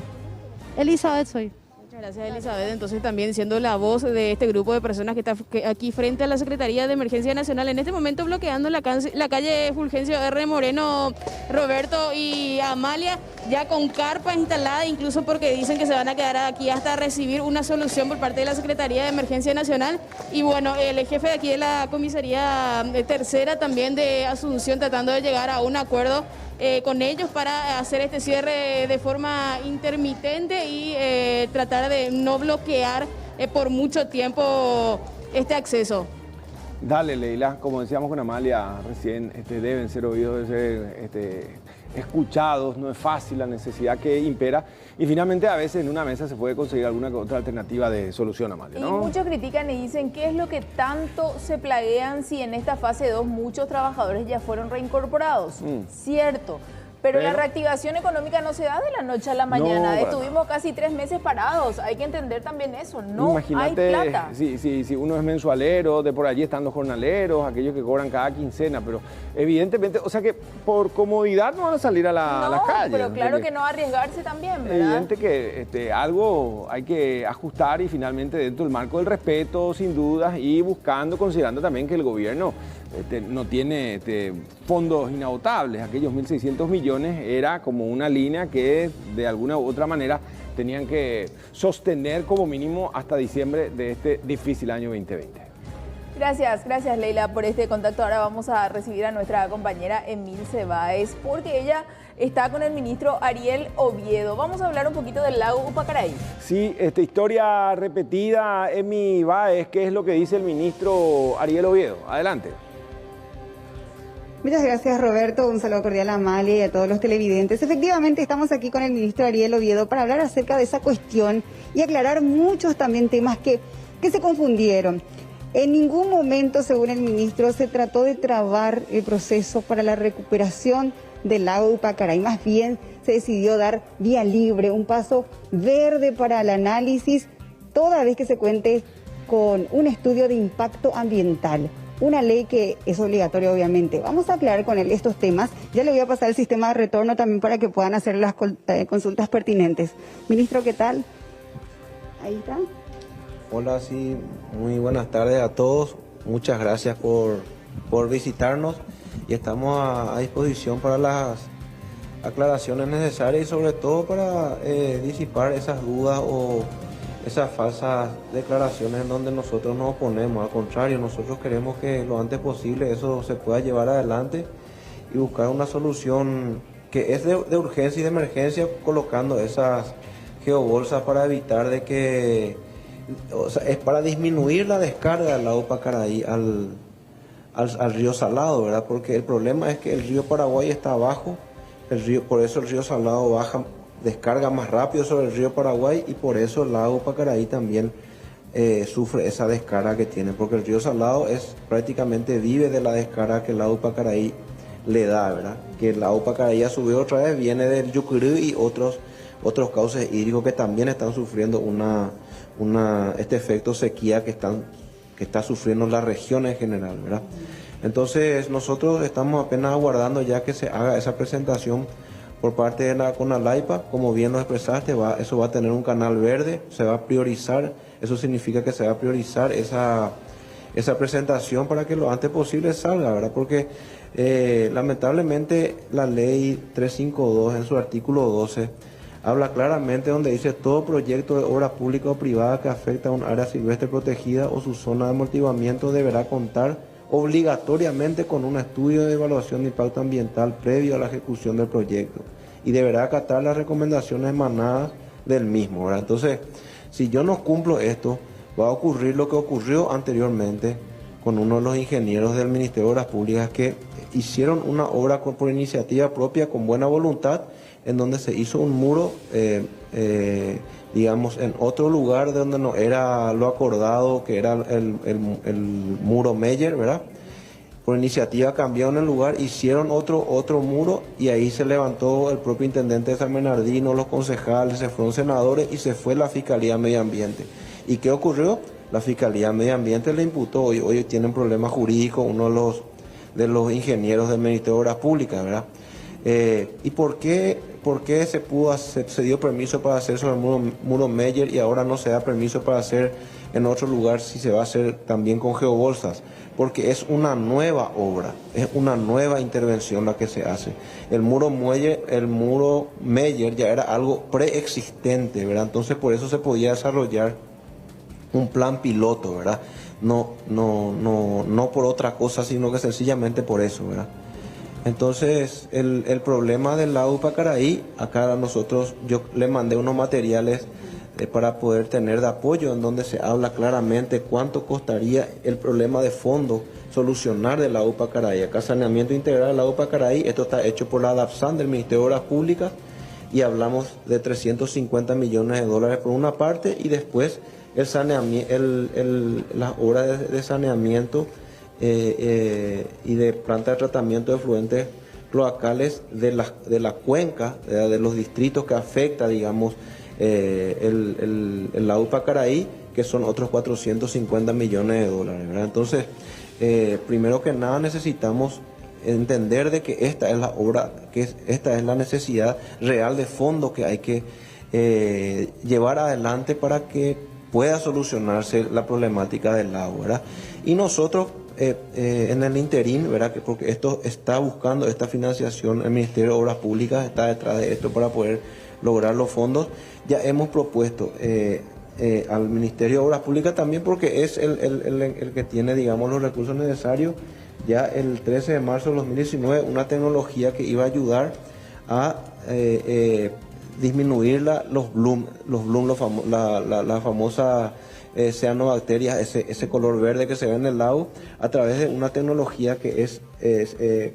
Elizabeth soy. Muchas gracias, Elizabeth. Entonces, también siendo la voz de este grupo de personas que está aquí frente a la Secretaría de Emergencia Nacional, en este momento bloqueando la calle Fulgencio R. Moreno, Roberto y Amalia, ya con carpa instalada, incluso porque dicen que se van a quedar aquí hasta recibir una solución por parte de la Secretaría de Emergencia Nacional. Y bueno, el jefe de aquí de la comisaría tercera también de Asunción, tratando de llegar a un acuerdo con ellos para hacer este cierre de forma intermitente y tratar de no bloquear por mucho tiempo este acceso. Dale, Leila, como decíamos con Amalia recién, deben ser oídos, deben ser escuchados, no es fácil la necesidad que impera y finalmente a veces en una mesa se puede conseguir alguna otra alternativa de solución, Amalia, ¿no? Y muchos critican y dicen qué es lo que tanto se plaguean si en esta fase 2 muchos trabajadores ya fueron reincorporados. Cierto. Pero la reactivación económica no se da de la noche a la mañana. No, estuvimos casi 3 meses parados. Hay que entender también eso. No imagínate, hay plata. Si uno es mensualero, de por allí están los jornaleros, aquellos que cobran cada quincena, pero evidentemente, o sea que por comodidad no van a salir a las calles. Pero claro que no arriesgarse también, ¿verdad? Evidente que algo hay que ajustar y finalmente dentro del marco del respeto, sin dudas, y considerando también que el gobierno no tiene fondos inagotables. Aquellos 1.600 millones era como una línea que de alguna u otra manera tenían que sostener como mínimo hasta diciembre de este difícil año 2020. Gracias Leila por este contacto. Ahora vamos a recibir a nuestra compañera Emilce Báez porque ella está con el ministro Ariel Oviedo. Vamos a hablar un poquito del lago Upacaraí. Sí, esta historia repetida, Emi Báez, ¿qué es lo que dice el ministro Ariel Oviedo? Adelante. Muchas gracias, Roberto. Un saludo cordial a Amalia y a todos los televidentes. Efectivamente, estamos aquí con el ministro Ariel Oviedo para hablar acerca de esa cuestión y aclarar muchos también temas que se confundieron. En ningún momento, según el ministro, se trató de trabar el proceso para la recuperación del lago Upacaray. Más bien, se decidió dar vía libre, un paso verde para el análisis, toda vez que se cuente con un estudio de impacto ambiental. Una ley que es obligatoria, obviamente. Vamos a aclarar con él estos temas. Ya le voy a pasar el sistema de retorno también para que puedan hacer las consultas pertinentes. Ministro, ¿qué tal? Ahí está. Hola, sí, muy buenas tardes a todos. Muchas gracias por visitarnos y estamos a disposición para las aclaraciones necesarias y sobre todo para disipar esas dudas o esas falsas declaraciones en donde nosotros nos oponemos. Al contrario, nosotros queremos que lo antes posible eso se pueda llevar adelante y buscar una solución que es de urgencia y de emergencia, colocando esas geobolsas para evitar de que, o sea, es para disminuir la descarga del lago Pacaraí al río Salado, ¿verdad? Porque el problema es que el río Paraguay está abajo, por eso el río Salado descarga más rápido sobre el río Paraguay y por eso el lago Pacaraí también sufre esa descarga que tiene, porque el río Salado prácticamente vive de la descarga que el lago Pacaraí le da, ¿verdad? Que el lago Pacaraí a su vez otra vez viene del Yucurú y otros cauces hídricos que también están sufriendo este efecto sequía que está sufriendo la región en general, ¿verdad? Entonces nosotros estamos apenas aguardando ya que se haga esa presentación por parte de la CONALAIPA. Como bien lo expresaste, eso va a tener un canal verde, se va a priorizar, eso significa que se va a priorizar esa presentación para que lo antes posible salga, ¿verdad? Porque lamentablemente la ley 352 en su artículo 12 habla claramente donde dice: todo proyecto de obra pública o privada que afecta a un área silvestre protegida o su zona de amortiguamiento deberá contar obligatoriamente con un estudio de evaluación de impacto ambiental previo a la ejecución del proyecto y deberá acatar las recomendaciones emanadas del mismo, ¿verdad? Entonces, si yo no cumplo esto, va a ocurrir lo que ocurrió anteriormente con uno de los ingenieros del Ministerio de Obras Públicas que hicieron una obra por iniciativa propia con buena voluntad, en donde se hizo un muro, digamos, en otro lugar donde no era lo acordado, que era el muro Meyer, ¿verdad? Por iniciativa cambiaron el lugar, hicieron otro muro y ahí se levantó el propio intendente de San Bernardino, los concejales, se fueron senadores y se fue la Fiscalía de Medio Ambiente. ¿Y qué ocurrió? La Fiscalía de Medio Ambiente le imputó, hoy tienen problemas jurídicos, uno de los ingenieros del Ministerio de Obras Públicas, ¿verdad? ¿Y por qué se dio permiso para hacer sobre el muro Meyer y ahora no se da permiso para hacer en otro lugar si se va a hacer también con geobolsas? Porque es una nueva obra, es una nueva intervención la que se hace. El muro Meyer ya era algo preexistente, ¿verdad? Entonces por eso se podía desarrollar un plan piloto, ¿verdad? No por otra cosa, sino que sencillamente por eso, ¿verdad? Entonces, el problema del lago Pacaraí, acá yo le mandé unos materiales para poder tener de apoyo en donde se habla claramente cuánto costaría el problema de fondo solucionar del lago Pacaraí. Acá saneamiento integral del lago Pacaraí, esto está hecho por la ADAPSAN del Ministerio de Obras Públicas y hablamos de 350 millones de dólares por una parte y después las obras de saneamiento y de planta de tratamiento de efluentes cloacales de la cuenca, de los distritos que afecta, digamos, el lago Pacaraí, que son otros 450 millones de dólares, ¿verdad? Entonces, primero que nada necesitamos entender de que esta es la obra, esta es la necesidad real de fondo que hay que llevar adelante para que pueda solucionarse la problemática del lago, ¿verdad? Y nosotros en el interín, ¿verdad? Porque esto está buscando esta financiación, el Ministerio de Obras Públicas está detrás de esto para poder lograr los fondos. Ya hemos propuesto al Ministerio de Obras Públicas también, porque es el que tiene, digamos, los recursos necesarios, ya el 13 de marzo de 2019, una tecnología que iba a ayudar a disminuir los bloom, la famosa cianobacterias, ese color verde que se ve en el lago, a través de una tecnología que es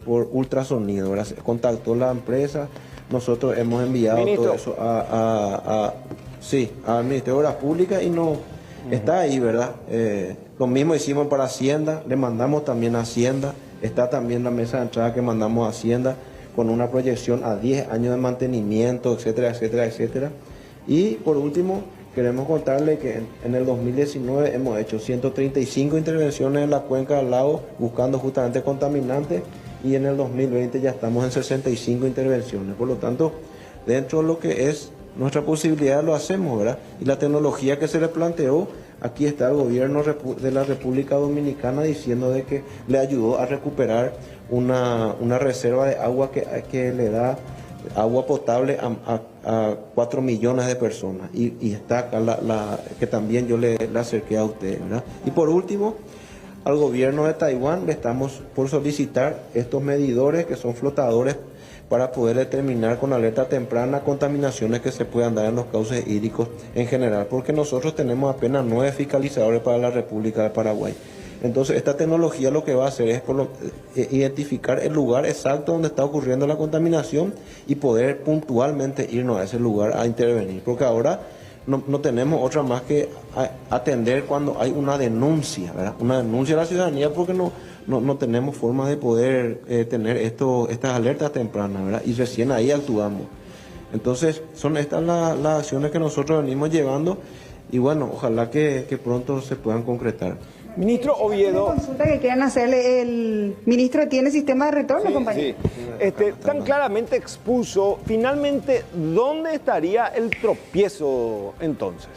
por ultrasonido, ¿verdad? Contactó la empresa, nosotros hemos enviado todo eso al Ministerio de Obras Públicas y no está ahí, ¿verdad? Lo mismo hicimos para Hacienda, le mandamos también a Hacienda, está también la mesa de entrada que mandamos a Hacienda con una proyección a 10 años de mantenimiento, etcétera, etcétera, etcétera. Y por último, queremos contarle que en el 2019 hemos hecho 135 intervenciones en la cuenca del lago buscando justamente contaminantes y en el 2020 ya estamos en 65 intervenciones. Por lo tanto, dentro de lo que es nuestra posibilidad lo hacemos, ¿verdad? Y la tecnología que se le planteó, aquí está el gobierno de la República Dominicana diciendo de que le ayudó a recuperar una reserva de agua que le da agua potable a 4 millones de personas. Y está acá que también yo le acerqué a usted, ¿verdad? Y por último, al gobierno de Taiwán le estamos por solicitar estos medidores que son flotadores para poder determinar con alerta temprana contaminaciones que se puedan dar en los cauces hídricos en general, porque nosotros tenemos apenas 9 fiscalizadores para la República de Paraguay. Entonces esta tecnología lo que va a hacer es identificar el lugar exacto donde está ocurriendo la contaminación y poder puntualmente irnos a ese lugar a intervenir, porque ahora no tenemos otra más que atender cuando hay una denuncia, ¿verdad? Una denuncia a la ciudadanía, porque no tenemos forma de poder tener estas alertas tempranas, ¿verdad? Y recién ahí actuamos. Entonces son estas las acciones que nosotros venimos llevando y bueno, ojalá que pronto se puedan concretar. Ministro Oviedo. Una consulta que quieran hacerle, el ministro tiene sistema de retorno, compañero. Sí. Tan claramente expuso, finalmente, ¿dónde estaría el tropiezo entonces?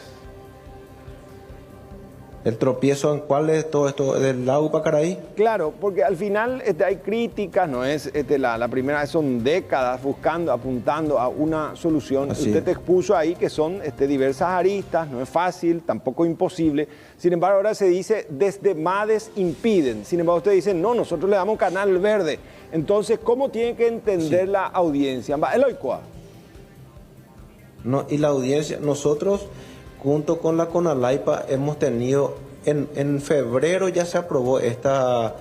¿El tropiezo en cuál es todo esto del lago Pacaraí? Claro, porque al final hay críticas, no es la primera vez, son décadas buscando, apuntando a una solución. Así. Usted te expuso ahí que son diversas aristas, no es fácil, tampoco imposible. Sin embargo, ahora se dice, desde MADES impiden. Sin embargo, usted dice, no, nosotros le damos canal verde. Entonces, ¿cómo tiene que entender la audiencia? Eloicua. No, y la audiencia, nosotros junto con la CONALAIPA hemos tenido, en febrero ya se aprobó esta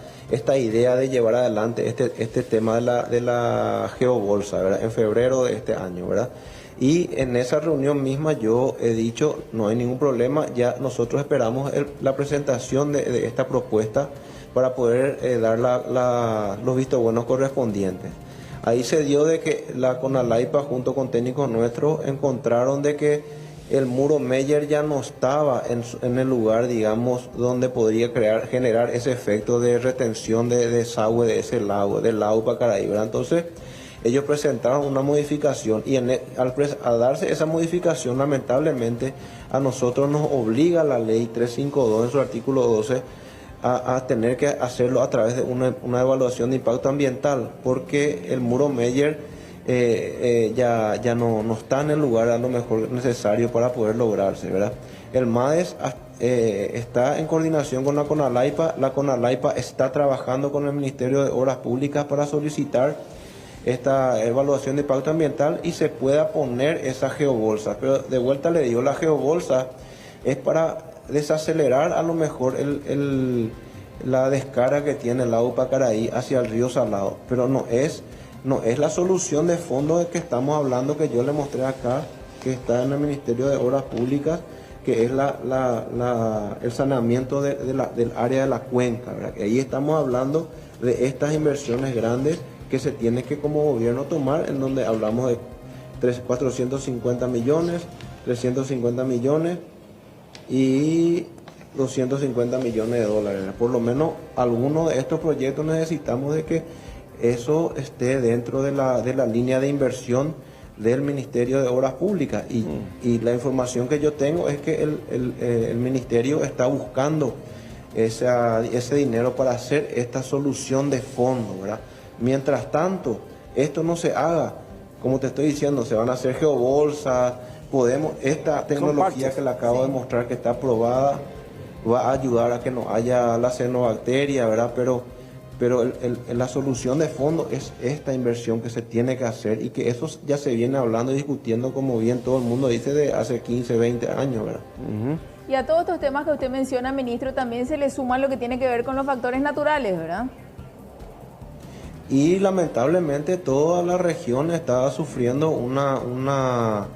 idea de llevar adelante este tema de la geobolsa, ¿verdad? En febrero de este año, ¿verdad? Y en esa reunión misma yo he dicho, no hay ningún problema, ya nosotros esperamos la presentación de esta propuesta para poder dar los vistos buenos correspondientes. Ahí se dio de que la CONALAIPA junto con técnicos nuestros encontraron de que el muro Meyer ya no estaba en el lugar, digamos, donde podría generar ese efecto de retención de desagüe de ese lago, del lago Pacaraí, ¿verdad? Entonces, ellos presentaron una modificación y al darse esa modificación, lamentablemente, a nosotros nos obliga la ley 352 en su artículo 12 a tener que hacerlo a través de una evaluación de impacto ambiental, porque el muro Meyer ya no está en el lugar a lo mejor necesario para poder lograrse, ¿verdad? El MADES está en coordinación con la CONALAIPA está trabajando con el Ministerio de Obras Públicas para solicitar esta evaluación de impacto ambiental y se pueda poner esa geobolsa. Pero de vuelta le digo, la geobolsa es para desacelerar a lo mejor la descarga que tiene el lago Pacaraí hacia el río Salado, pero no es la solución de fondo de que estamos hablando, que yo le mostré acá, que está en el Ministerio de Obras Públicas, que es el saneamiento del área de la cuenca, ¿verdad? Ahí estamos hablando de estas inversiones grandes que se tiene que como gobierno tomar, en donde hablamos de 450 millones, 350 millones y 250 millones de dólares. Por lo menos algunos de estos proyectos necesitamos de que eso esté dentro de la línea de inversión del Ministerio de Obras Públicas y la información que yo tengo es que el Ministerio está buscando ese dinero para hacer esta solución de fondo, ¿verdad? Mientras tanto, esto no se haga, como te estoy diciendo, se van a hacer geobolsas, esta tecnología que le acabo de mostrar que está aprobada va a ayudar a que no haya la cianobacteria, ¿verdad? Pero pero la solución de fondo es esta inversión que se tiene que hacer y que eso ya se viene hablando y discutiendo, como bien todo el mundo dice, de hace 15, 20 años, ¿verdad? Y a todos estos temas que usted menciona, ministro, también se le suma lo que tiene que ver con los factores naturales, ¿verdad? Y lamentablemente toda la región está sufriendo una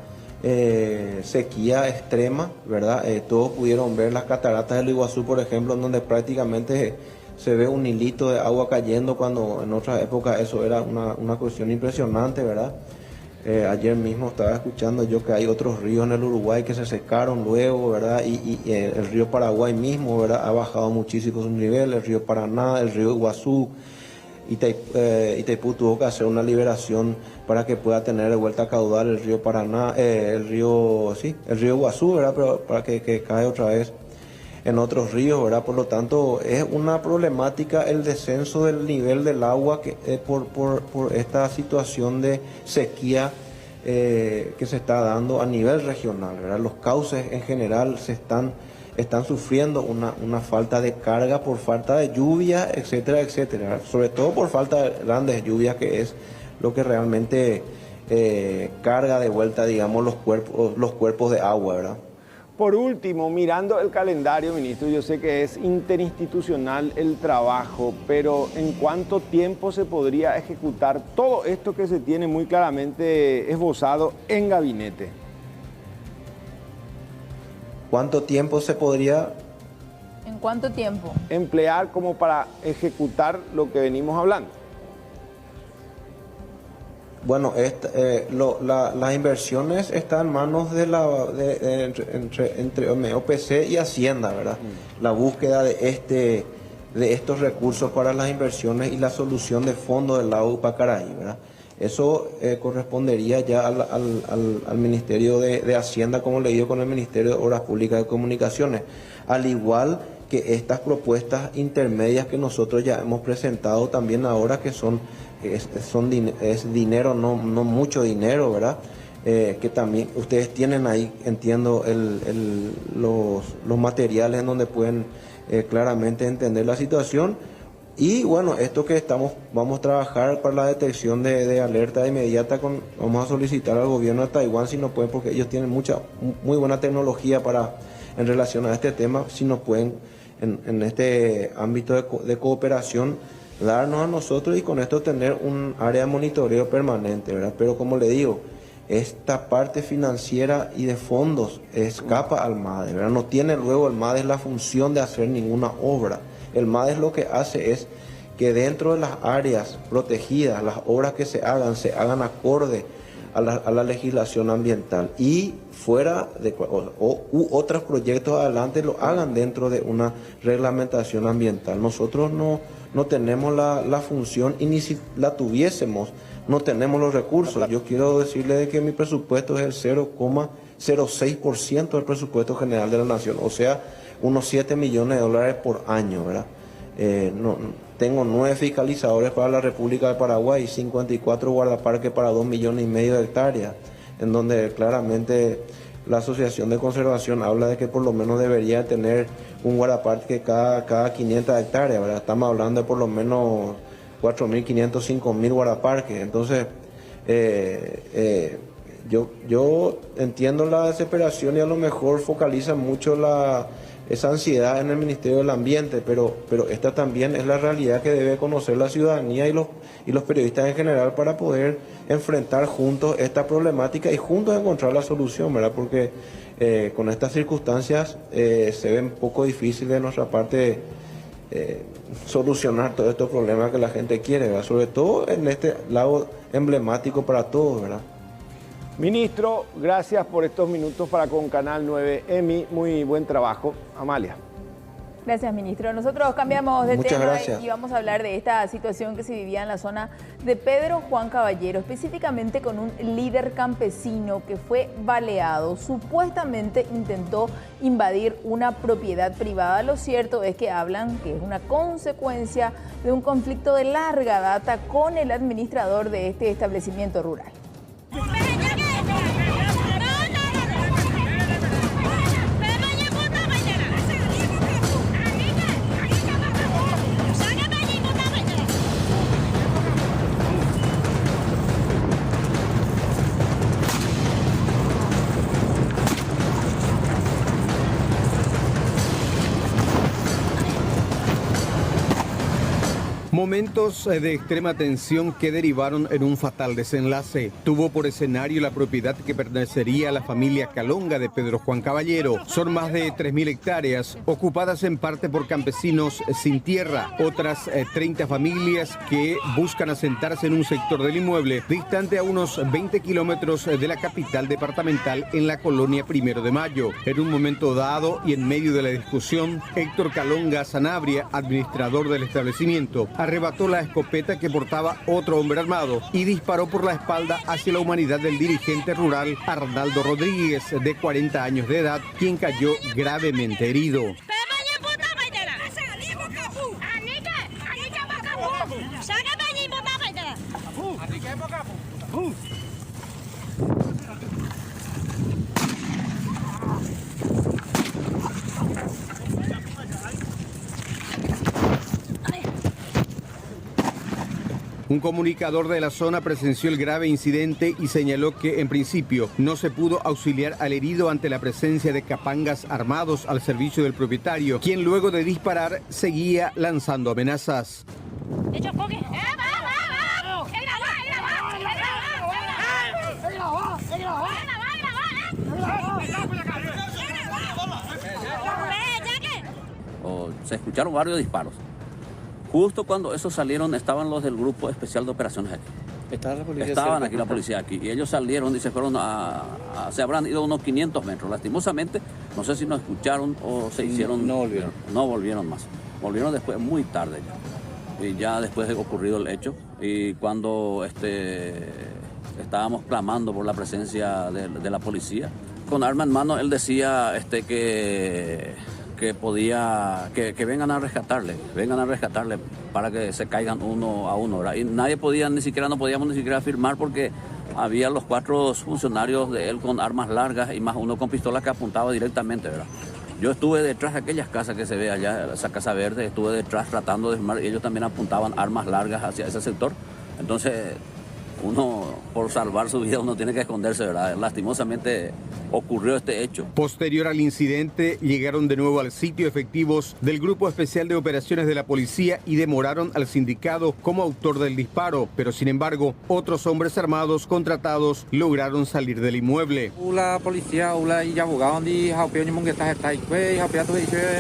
sequía extrema, ¿verdad? Todos pudieron ver las cataratas del Iguazú, por ejemplo, en donde prácticamente se ve un hilito de agua cayendo, cuando en otras épocas eso era una cuestión impresionante, ¿verdad? Ayer mismo estaba escuchando yo que hay otros ríos en el Uruguay que se secaron luego, ¿verdad? Y el río Paraguay mismo, ¿verdad? Ha bajado muchísimo su nivel, el río Paraná, el río Iguazú. Itaipú tuvo que hacer una liberación para que pueda tener de vuelta caudal el río Paraná, el río Iguazú, ¿verdad? Pero para que cae otra vez en otros ríos, ¿verdad? Por lo tanto, es una problemática el descenso del nivel del agua que, por esta situación de sequía que se está dando a nivel regional, ¿verdad? Los cauces en general están sufriendo una falta de carga por falta de lluvia, etcétera, etcétera. Sobre todo por falta de grandes lluvias, que es lo que realmente carga de vuelta, digamos, los cuerpos de agua, ¿verdad? Por último, mirando el calendario, ministro, yo sé que es interinstitucional el trabajo, pero ¿en cuánto tiempo se podría ejecutar todo esto que se tiene muy claramente esbozado en gabinete? ¿Cuánto tiempo se podría ¿En cuánto tiempo? emplear como para ejecutar lo que venimos hablando? Bueno, las inversiones están en manos de entre OPC y Hacienda, ¿verdad? La búsqueda de estos recursos para las inversiones y la solución de fondos del lago Pacaraí, ¿verdad? Eso correspondería ya al Ministerio de Hacienda, como le digo, con el Ministerio de Obras Públicas y Comunicaciones, al igual que estas propuestas intermedias que nosotros ya hemos presentado también ahora, que es dinero, no mucho dinero, ¿verdad? Que también ustedes tienen ahí, entiendo, los materiales en donde pueden claramente entender la situación. Y bueno, esto que vamos a trabajar para la detección de alerta inmediata, vamos a solicitar al gobierno de Taiwán si no pueden, porque ellos tienen muy buena tecnología en relación a este tema, si nos pueden en este ámbito de cooperación darnos a nosotros y con esto tener un área de monitoreo permanente, ¿verdad? Pero como le digo, esta parte financiera y de fondos escapa al MADES, ¿verdad? No tiene luego el MADES la función de hacer ninguna obra. El MADES lo que hace es que dentro de las áreas protegidas, las obras que se hagan acorde a la legislación ambiental, y fuera de otros proyectos adelante lo hagan dentro de una reglamentación ambiental. Nosotros no tenemos la función, y ni si la tuviésemos, no tenemos los recursos. Yo quiero decirle de que mi presupuesto es el 0,06% del presupuesto general de la nación, o sea, unos 7 millones de dólares por año, ¿verdad? Tengo 9 fiscalizadores para la República de Paraguay y 54 guardaparques para 2,5 millones de hectáreas, en donde claramente la Asociación de Conservación habla de que por lo menos debería tener un guardaparque cada 500 hectáreas, ¿verdad? Estamos hablando de por lo menos 4.500, 5.000 guardaparques. Entonces, yo entiendo la desesperación y a lo mejor focaliza mucho esa ansiedad en el Ministerio del Ambiente, pero esta también es la realidad que debe conocer la ciudadanía y los periodistas en general, para poder enfrentar juntos esta problemática y juntos encontrar la solución, ¿verdad? Porque con estas circunstancias se ve un poco difícil de nuestra parte solucionar todos estos problemas que la gente quiere, ¿verdad? Sobre todo en este lado emblemático para todos, ¿verdad? Ministro, gracias por estos minutos para con Canal 9 EMI. Muy buen trabajo. Amalia. Gracias, ministro. Nosotros cambiamos de Muchas tema gracias. y vamos a hablar de esta situación que se vivía en la zona de Pedro Juan Caballero, específicamente con un líder campesino que fue baleado. Supuestamente intentó invadir una propiedad privada. Lo cierto es que hablan que es una consecuencia de un conflicto de larga data con el administrador de este establecimiento rural. Momentos de extrema tensión que derivaron en un fatal desenlace. Tuvo por escenario la propiedad que pertenecería a la familia Calonga de Pedro Juan Caballero. Son más de 3.000 hectáreas, ocupadas en parte por campesinos sin tierra. Otras 30 familias que buscan asentarse en un sector del inmueble distante a unos 20 kilómetros de la capital departamental en la colonia 1 de Mayo. En un momento dado y en medio de la discusión, Héctor Calonga Sanabria, administrador del establecimiento, arrebató la escopeta que portaba otro hombre armado y disparó por la espalda hacia la humanidad del dirigente rural Arnaldo Rodríguez, de 40 años de edad, quien cayó gravemente herido. Un comunicador de la zona presenció el grave incidente y señaló que en principio no se pudo auxiliar al herido ante la presencia de capangas armados al servicio del propietario, quien luego de disparar seguía lanzando amenazas. Se escucharon varios disparos. Justo cuando esos salieron, estaban los del Grupo Especial de Operaciones aquí. Estaban aquí la policía aquí. Y ellos salieron y se fueron se habrán ido unos 500 metros. Lastimosamente, no sé si nos escucharon o se hicieron... No volvieron más. Volvieron después, muy tarde ya. Y ya después de ocurrido el hecho. Y cuando estábamos clamando por la presencia de la policía, con arma en mano, él decía que vengan a rescatarle para que se caigan uno a uno, ¿verdad? Y no podíamos ni siquiera firmar porque había los 4 funcionarios de él con armas largas y más uno con pistola que apuntaba directamente, ¿verdad? Yo estuve detrás de aquellas casas que se ve allá, esa casa verde, estuve detrás tratando de desarmar y ellos también apuntaban armas largas hacia ese sector. Entonces, uno, por salvar su vida, uno tiene que esconderse, ¿verdad? Lastimosamente ocurrió este hecho. Posterior al incidente, llegaron de nuevo al sitio efectivos del Grupo Especial de Operaciones de la Policía y demoraron al sindicado como autor del disparo, pero sin embargo, otros hombres armados contratados lograron salir del inmueble. La policía, y abogados de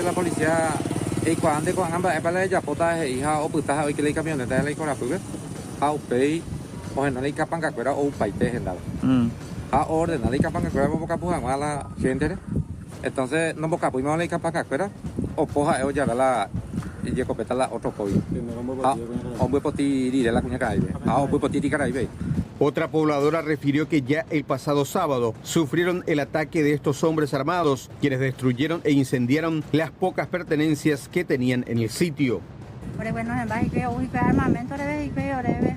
la policía, y cuando con ambas ya pota hija o puta hoy que le camioneta de la Icorapuga, pues no le capan que fuera un país general. A orden, no le capan que fuera boca puja a la gente. Entonces, no boca puja no le capan que fuera o poja ella la y copeta la otro COVID. Hombre poti de la cuña calle. Hombre poti de caray. Otra pobladora refirió que ya el pasado sábado sufrieron el ataque de estos hombres armados, quienes destruyeron e incendiaron las pocas pertenencias que tenían en el sitio. Bueno, en base que hoy armamento debe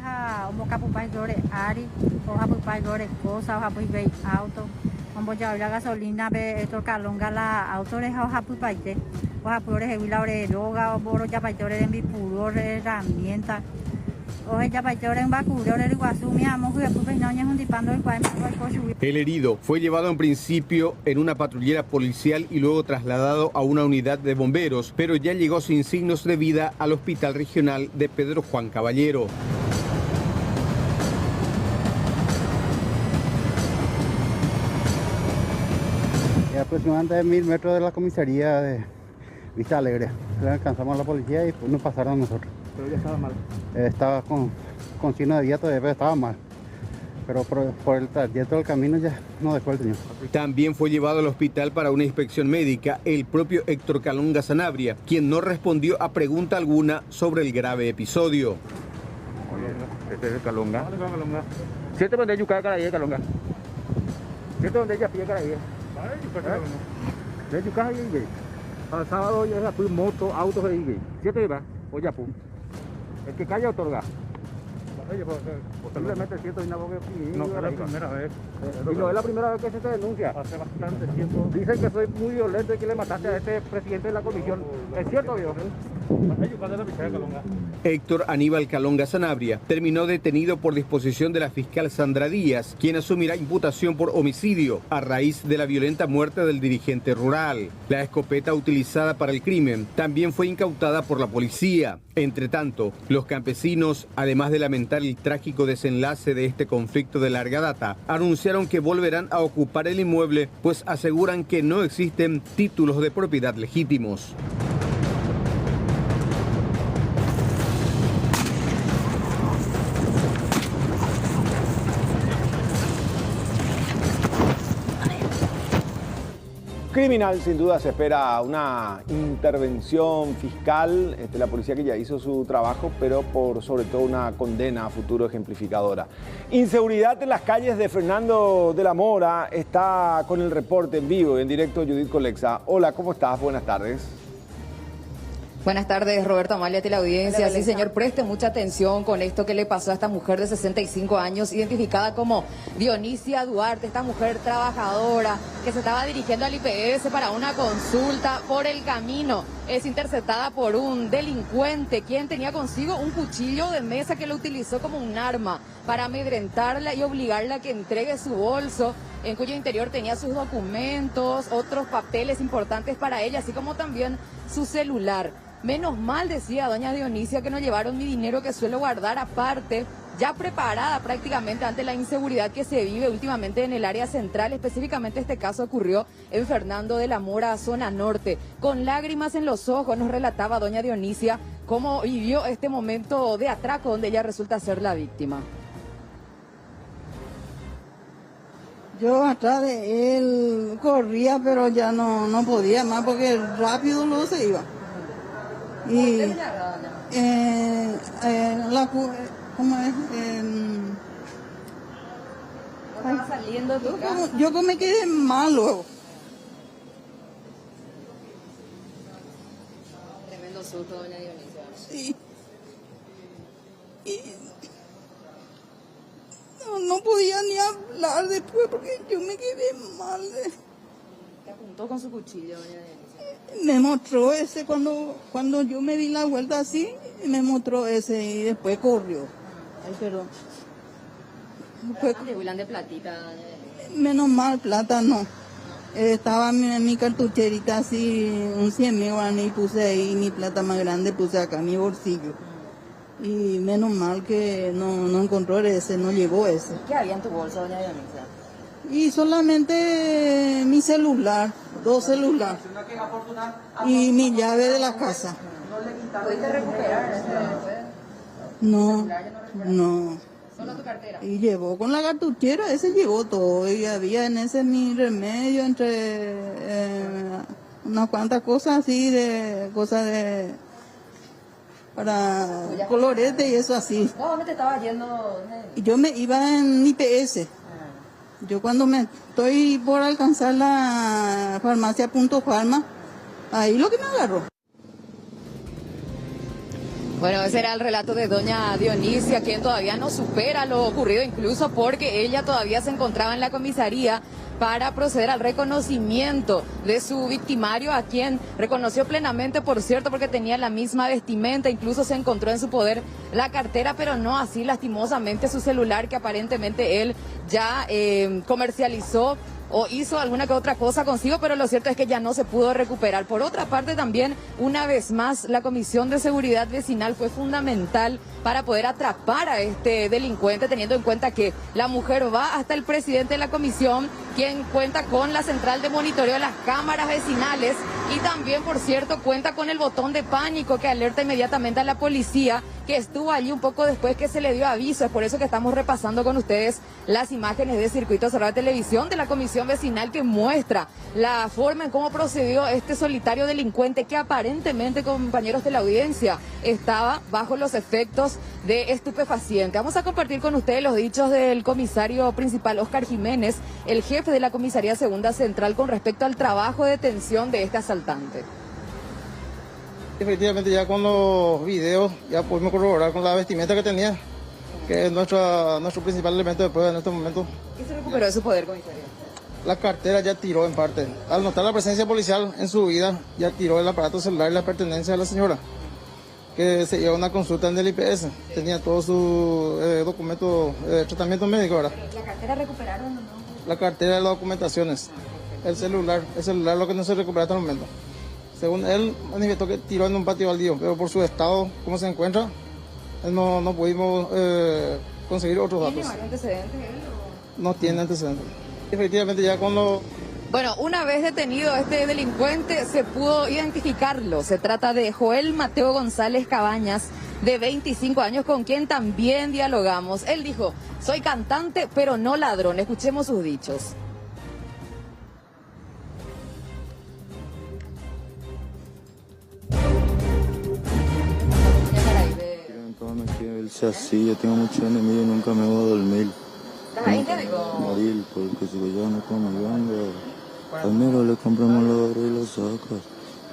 a un bocapupaidores ari, o japupaidores cosas, o japupaidores auto, como ya la gasolina ve esto Calonga la autores o japupaidores, o japupaidores la oreroga o boro ya paidores en bipuro herramientas. El herido fue llevado en principio en una patrullera policial y luego trasladado a una unidad de bomberos, pero ya llegó sin signos de vida al Hospital Regional de Pedro Juan Caballero. Aproximadamente 1000 metros de la comisaría de Vista Alegre. Alcanzamos a la policía y pues nos pasaron a nosotros. Pero ya estaba mal. Estaba con signo de vida todavía, pero estaba mal. Pero por el trayecto del camino ya no dejó el señor. También fue llevado al hospital para una inspección médica el propio Héctor Calonga Sanabria, quien no respondió a pregunta alguna sobre el grave episodio. Oye, este es el Calonga. ¿Siete donde yuca cara ahí, Calonga? ¿Siete donde ella pide cara ahí? ¿De yuca ahí? Al sábado ya fui moto, autos ahí. ¿Siete iba? Oye, pum. El que calla otorga. Posiblemente siento una voz que no es la primera vez. Y no es la primera vez que se te denuncia. Hace bastante tiempo. Dicen que soy muy violento y que le mataste a este presidente de la comisión. ¿Es cierto, viejo? Héctor Aníbal Calonga Sanabria terminó detenido por disposición de la fiscal Sandra Díaz, quien asumirá imputación por homicidio a raíz de la violenta muerte del dirigente rural. La escopeta utilizada para el crimen también fue incautada por la policía. Entre tanto, los campesinos, además de lamentar el trágico desenlace de este conflicto de larga data, anunciaron que volverán a ocupar el inmueble, pues aseguran que no existen títulos de propiedad legítimos. Criminal, sin duda se espera una intervención fiscal, la policía que ya hizo su trabajo, pero por sobre todo una condena a futuro ejemplificadora. Inseguridad en las calles de Fernando de la Mora, está con el reporte en vivo, en directo Judith Colexa. Hola, ¿cómo estás? Buenas tardes. Buenas tardes, Roberto, Amalia, teleaudiencia. Sí, señor, preste mucha atención con esto que le pasó a esta mujer de 65 años, identificada como Dionisia Duarte, esta mujer trabajadora que se estaba dirigiendo al IPS para una consulta. Por el camino es interceptada por un delincuente, quien tenía consigo un cuchillo de mesa que lo utilizó como un arma para amedrentarla y obligarla a que entregue su bolso, en cuyo interior tenía sus documentos, otros papeles importantes para ella, así como también su celular. Menos mal, decía doña Dionisia, que no llevaron mi dinero que suelo guardar aparte, ya preparada prácticamente ante la inseguridad que se vive últimamente en el área central. Específicamente este caso ocurrió en Fernando de la Mora, zona norte. Con lágrimas en los ojos nos relataba doña Dionisia cómo vivió este momento de atraco donde ella resulta ser la víctima. Yo atrás de él corría, pero ya no podía más porque rápido no se iba. Y ¿cómo es? ¿Estaba saliendo de tu casa? Yo me quedé mal luego. Tremendo susto, doña Dionisia. Sí. No podía ni hablar después porque yo me quedé mal. ¿Te apuntó con su cuchillo, doña Dionisia? Me mostró ese cuando yo me di la vuelta así, me mostró ese y después corrió. Ay, perdón. ¿Le huilan de platita? Menos mal, plata no. Estaba en mi cartucherita así, un 100.000 guaraní, puse ahí mi plata más grande, puse acá en mi bolsillo. Y menos mal que no encontró ese, no llevó ese. ¿Qué había en tu bolsa, doña Dionisia? Y solamente mi celular, 2 celulares. Y mi llave de la casa. ¿Pudiste recuperar? No. ¿Solo tu cartera? Y llevó con la cartuchera, ese llevó todo. Y había en ese mi remedio entre unas cuantas cosas así, para colorete y eso así. ¿Dónde te estabas yendo? Y yo me iba en IPS. Yo cuando me estoy por alcanzar la farmacia Punto Farma, ahí lo que me agarró. Bueno, ese era el relato de doña Dionisia, quien todavía no supera lo ocurrido, incluso porque ella todavía se encontraba en la comisaría para proceder al reconocimiento de su victimario, a quien reconoció plenamente, por cierto, porque tenía la misma vestimenta, incluso se encontró en su poder la cartera, pero no así lastimosamente su celular, que aparentemente él ya comercializó o hizo alguna que otra cosa consigo, pero lo cierto es que ya no se pudo recuperar. Por otra parte, también, una vez más, la Comisión de Seguridad Vecinal fue fundamental para poder atrapar a este delincuente, teniendo en cuenta que la mujer va hasta el presidente de la comisión, quien cuenta con la central de monitoreo de las cámaras vecinales y también, por cierto, cuenta con el botón de pánico que alerta inmediatamente a la policía, que estuvo allí un poco después que se le dio aviso. Es por eso que estamos repasando con ustedes las imágenes de Circuito Cerrado de Televisión de la Comisión Vecinal, que muestra la forma en cómo procedió este solitario delincuente, que aparentemente, compañeros de la audiencia, estaba bajo los efectos de estupefaciente. Vamos a compartir con ustedes los dichos del comisario principal Oscar Jiménez, el jefe de la Comisaría Segunda Central, con respecto al trabajo de detención de este asaltante. Efectivamente, ya con los videos ya pudimos corroborar con la vestimenta que tenía, que es nuestro principal elemento de prueba en este momento. ¿Qué se recuperó de su poder, comisario? La cartera ya tiró en parte. Al notar la presencia policial en su vida, ya tiró el aparato celular y la pertenencia de la señora. que se llevó una consulta en el IPS. Tenía todo su documento de tratamiento médico, ¿verdad? ¿La cartera recuperaron o no? La cartera de las documentaciones. El celular lo que no se recupera hasta el momento. Según él, manifestó que tiró en un patio baldío, pero por su estado, cómo se encuentra, no pudimos conseguir otros datos. ¿Tiene varios antecedentes él? No tiene antecedentes. Efectivamente, ya cuando... Bueno, una vez detenido este delincuente se pudo identificarlo. Se trata de Joel Mateo González Cabañas, de 25 años, con quien también dialogamos. Él dijo, soy cantante pero no ladrón. Escuchemos sus dichos. Él sea así, yo tengo muchos enemigos y nunca me voy a dormir. ¿Estás ahí, te digo? Morir, porque si yo no como ganga, primero le compramos los oro y los sacas.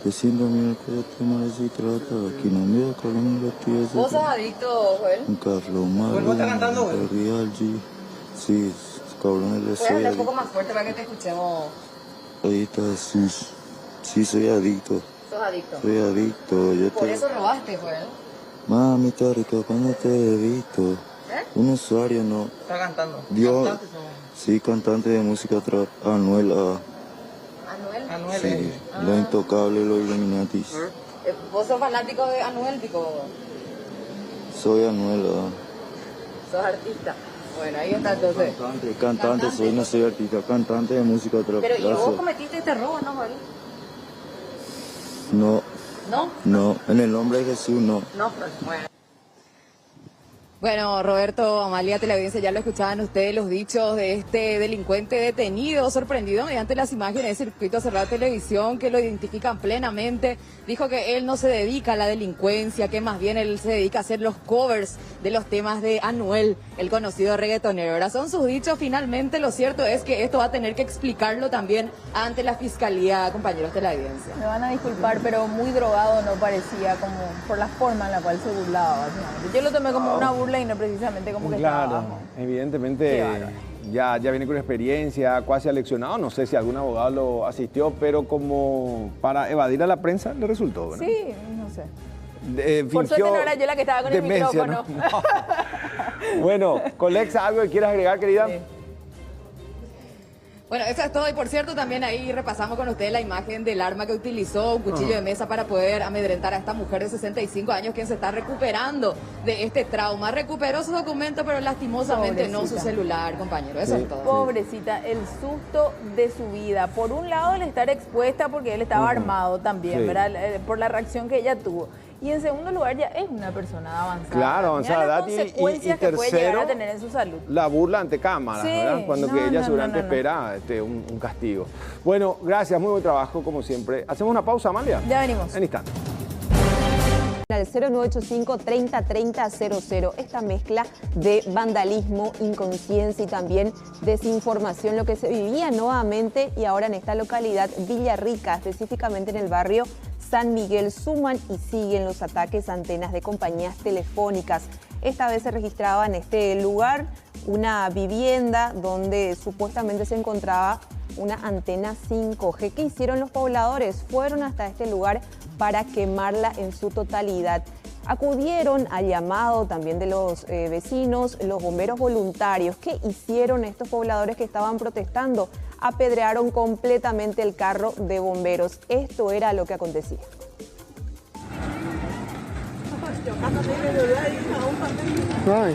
Te siento a mí el que te mal si trata, aquí no me da calor los pies. ¿Vos sos adicto, Joel? Un Carlos Malo, el Real G. Sí, cabrones le soy ¿Puedes hablar un adicto. poco más fuerte para que te escuchemos? Adicto a Jesús. Sí, soy adicto. ¿Sos adicto? Soy adicto. Por eso robaste, Joel. Mami, está rico cuando te he visto. Un usuario no. Está cantando. Yo, sí, cantante de música trap, Anuel. ¿Anuel? Sí, Los Intocables, Los Illuminatis. ¿Vos sos fanático de Anuel, tipo? Soy Anuel. ¿Sos artista? Bueno, ahí está entonces. Cantante, soy, no soy artista, cantante de música trap. Pero ¿y vos Gracias. cometiste este robo, no, Joel? No, ¿No? no, en el nombre de Jesús no. No, bueno. Bueno, Roberto, Amalia, teleaudiencia, ya lo escuchaban ustedes los dichos de este delincuente detenido, sorprendido mediante las imágenes de circuito cerrado de televisión que lo identifican plenamente. Dijo que él no se dedica a la delincuencia, que más bien él se dedica a hacer los covers de los temas de Anuel, el conocido reggaetonero. Ahora son sus dichos, finalmente lo cierto es que esto va a tener que explicarlo también ante la fiscalía, compañeros de la audiencia. Me van a disculpar, pero muy drogado no parecía, como por la forma en la cual se burlaba, básicamente. Yo lo tomé como una burla y no precisamente como que estaba Claro, abajo. evidentemente ya viene con experiencia, cuasi aleccionado. No sé si algún abogado lo asistió, pero como para evadir a la prensa le resultó, ¿verdad? Sí, no sé. Fingió Por suerte no era yo la que estaba con demencia, el micrófono. ¿no? Bueno, Colexa, ¿algo que quieras agregar, querida? Sí. Bueno, eso es todo. Y por cierto, también ahí repasamos con ustedes la imagen del arma que utilizó, un cuchillo de mesa para poder amedrentar a esta mujer de 65 años quien se está recuperando de este trauma. Recuperó su documento, pero lastimosamente no su celular, compañero. Eso es todo. Pobrecita, el susto de su vida. Por un lado, el estar expuesta porque él estaba armado también, ¿verdad? Por la reacción que ella tuvo. Y en segundo lugar, ya es una persona avanzada. Claro, avanzada Mira edad las consecuencias que puede llegar a tener en su salud. La burla ante cámaras, Sí, ¿verdad? Cuando que ella seguramente espera un castigo. Bueno, gracias, muy buen trabajo, como siempre. ¿Hacemos una pausa, Amalia? Ya venimos. En instante. Al 0985 30 30 00. Esta mezcla de vandalismo, inconsciencia y también desinformación, lo que se vivía nuevamente y ahora en esta localidad Villarrica, específicamente en el barrio San Miguel, suman y siguen los ataques a antenas de compañías telefónicas. Esta vez se registraba en este lugar una vivienda donde supuestamente se encontraba una antena 5G. ¿Qué hicieron los pobladores? Fueron hasta este lugar para quemarla en su totalidad. Acudieron al llamado también de los vecinos, los bomberos voluntarios. ¿Qué hicieron estos pobladores que estaban protestando? Apedrearon completamente el carro de bomberos. Esto era lo que acontecía. Rồi.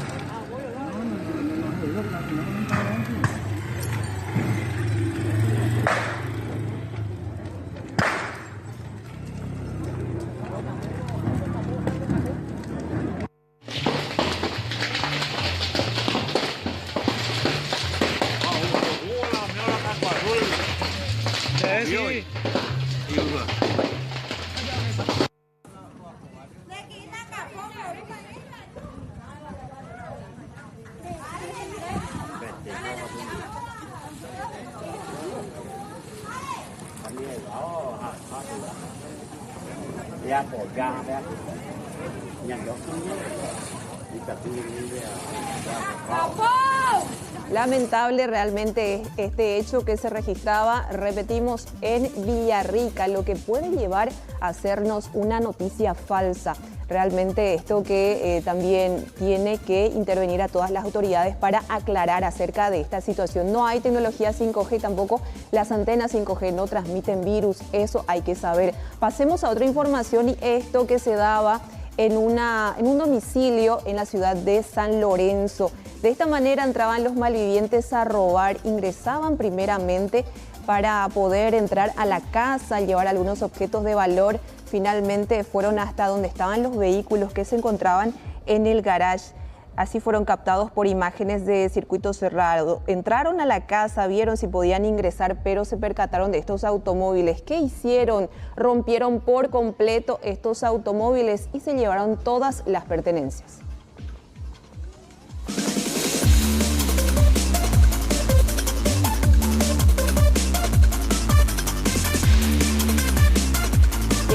Lamentable realmente este hecho que se registraba, repetimos, en Villarrica, lo que puede llevar a hacernos una noticia falsa. Realmente esto que también tiene que intervenir a todas las autoridades para aclarar acerca de esta situación. No hay tecnología 5G, tampoco las antenas 5G no transmiten virus, eso hay que saber. Pasemos a otra información y esto que se daba en un domicilio en la ciudad de San Lorenzo. De esta manera entraban los malvivientes a robar, ingresaban primeramente para poder entrar a la casa, llevar algunos objetos de valor. Finalmente fueron hasta donde estaban los vehículos que se encontraban en el garage. Así fueron captados por imágenes de circuito cerrado. Entraron a la casa, vieron si podían ingresar, pero se percataron de estos automóviles. ¿Qué hicieron? Rompieron por completo estos automóviles y se llevaron todas las pertenencias.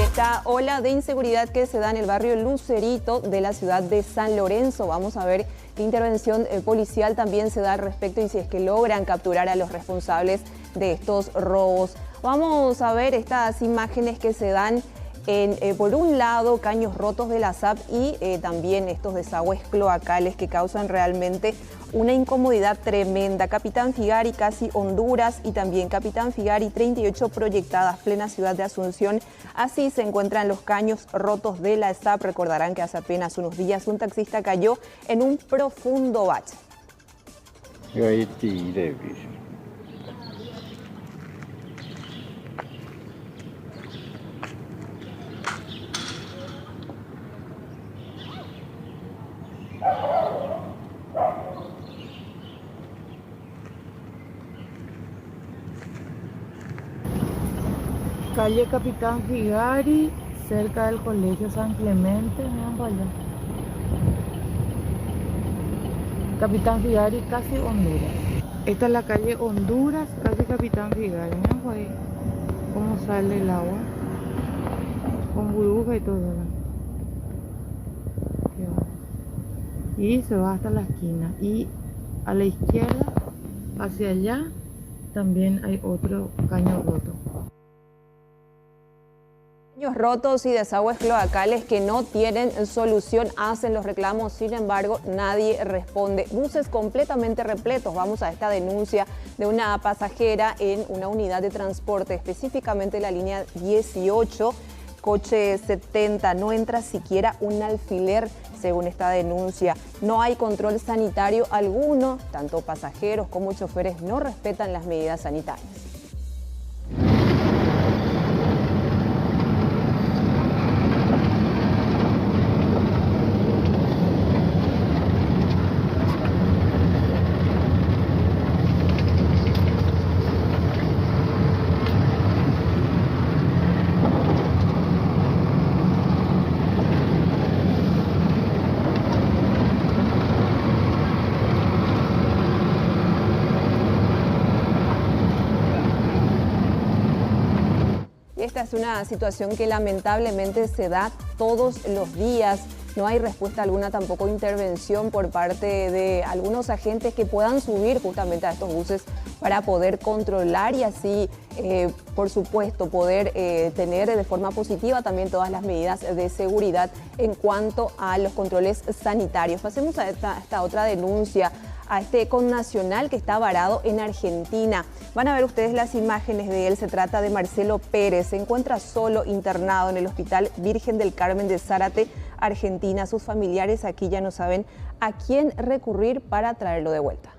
Esta ola de inseguridad que se da en el barrio Lucerito de la ciudad de San Lorenzo. Vamos a ver qué intervención policial también se da al respecto y si es que logran capturar a los responsables de estos robos. Vamos a ver estas imágenes que se dan en, por un lado, caños rotos de la SAP y también estos desagües cloacales que causan realmente una incomodidad tremenda. Capitán Figari, casi Honduras, y también Capitán Figari 38 proyectadas, plena ciudad de Asunción. Así se encuentran los caños rotos de la SAP. Recordarán que hace apenas unos días un taxista cayó en un profundo bache. Yo ahí tiré, Calle Capitán Figari, cerca del Colegio San Clemente, Capitán Figari, casi Honduras. Esta es la calle Honduras, casi Capitán Figari. Miren ahí cómo sale el agua, con burbuja y todo. Y se va hasta la esquina. Y a la izquierda, hacia allá, también hay otro caño roto. Caños rotos y desagües cloacales que no tienen solución, hacen los reclamos, sin embargo nadie responde. Buses completamente repletos. Vamos a esta denuncia de una pasajera en una unidad de transporte, específicamente la línea 18, coche 70, no entra siquiera un alfiler según esta denuncia. No hay control sanitario alguno, tanto pasajeros como choferes no respetan las medidas sanitarias. Esta es una situación que lamentablemente se da todos los días. No hay respuesta alguna, tampoco intervención por parte de algunos agentes que puedan subir justamente a estos buses para poder controlar y así, por supuesto, poder tener de forma positiva también todas las medidas de seguridad en cuanto a los controles sanitarios. Pasemos a esta otra denuncia, a este connacional que está varado en Argentina. Van a ver ustedes las imágenes de él. Se trata de Marcelo Pérez. Se encuentra solo internado en el Hospital Virgen del Carmen de Zárate, Argentina. Sus familiares aquí ya no saben a quién recurrir para traerlo de vuelta.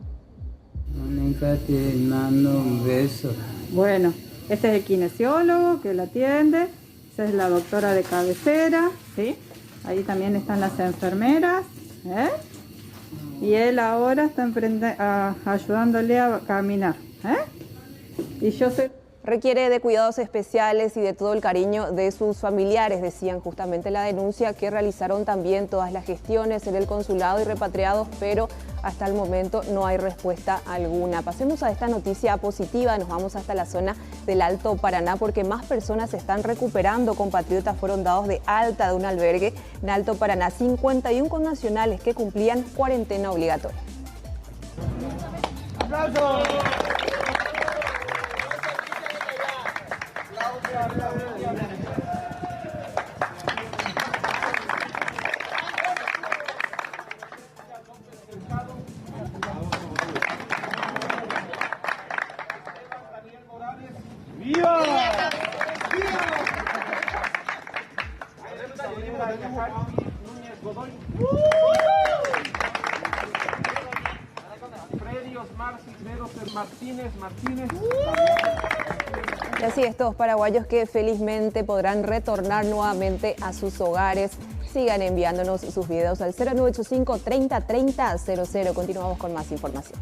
Mónica, te mando un beso. Bueno, este es el kinesiólogo que la atiende. Esa es la doctora de cabecera, ¿sí? Ahí también están las enfermeras, ¿eh? Y él ahora está ayudándole a caminar, ¿eh? Y yo sé... Requiere de cuidados especiales y de todo el cariño de sus familiares, decían justamente la denuncia, que realizaron también todas las gestiones en el consulado y repatriados, pero hasta el momento no hay respuesta alguna. Pasemos a esta noticia positiva, nos vamos hasta la zona del Alto Paraná porque más personas se están recuperando. Compatriotas fueron dados de alta de un albergue en Alto Paraná, 51 connacionales que cumplían cuarentena obligatoria. ¡Aplausos! ¡Viva! Martínez. Y así estos paraguayos que felizmente podrán retornar nuevamente a sus hogares. Sigan enviándonos sus videos al 0985 30 30 00. Continuamos con más información.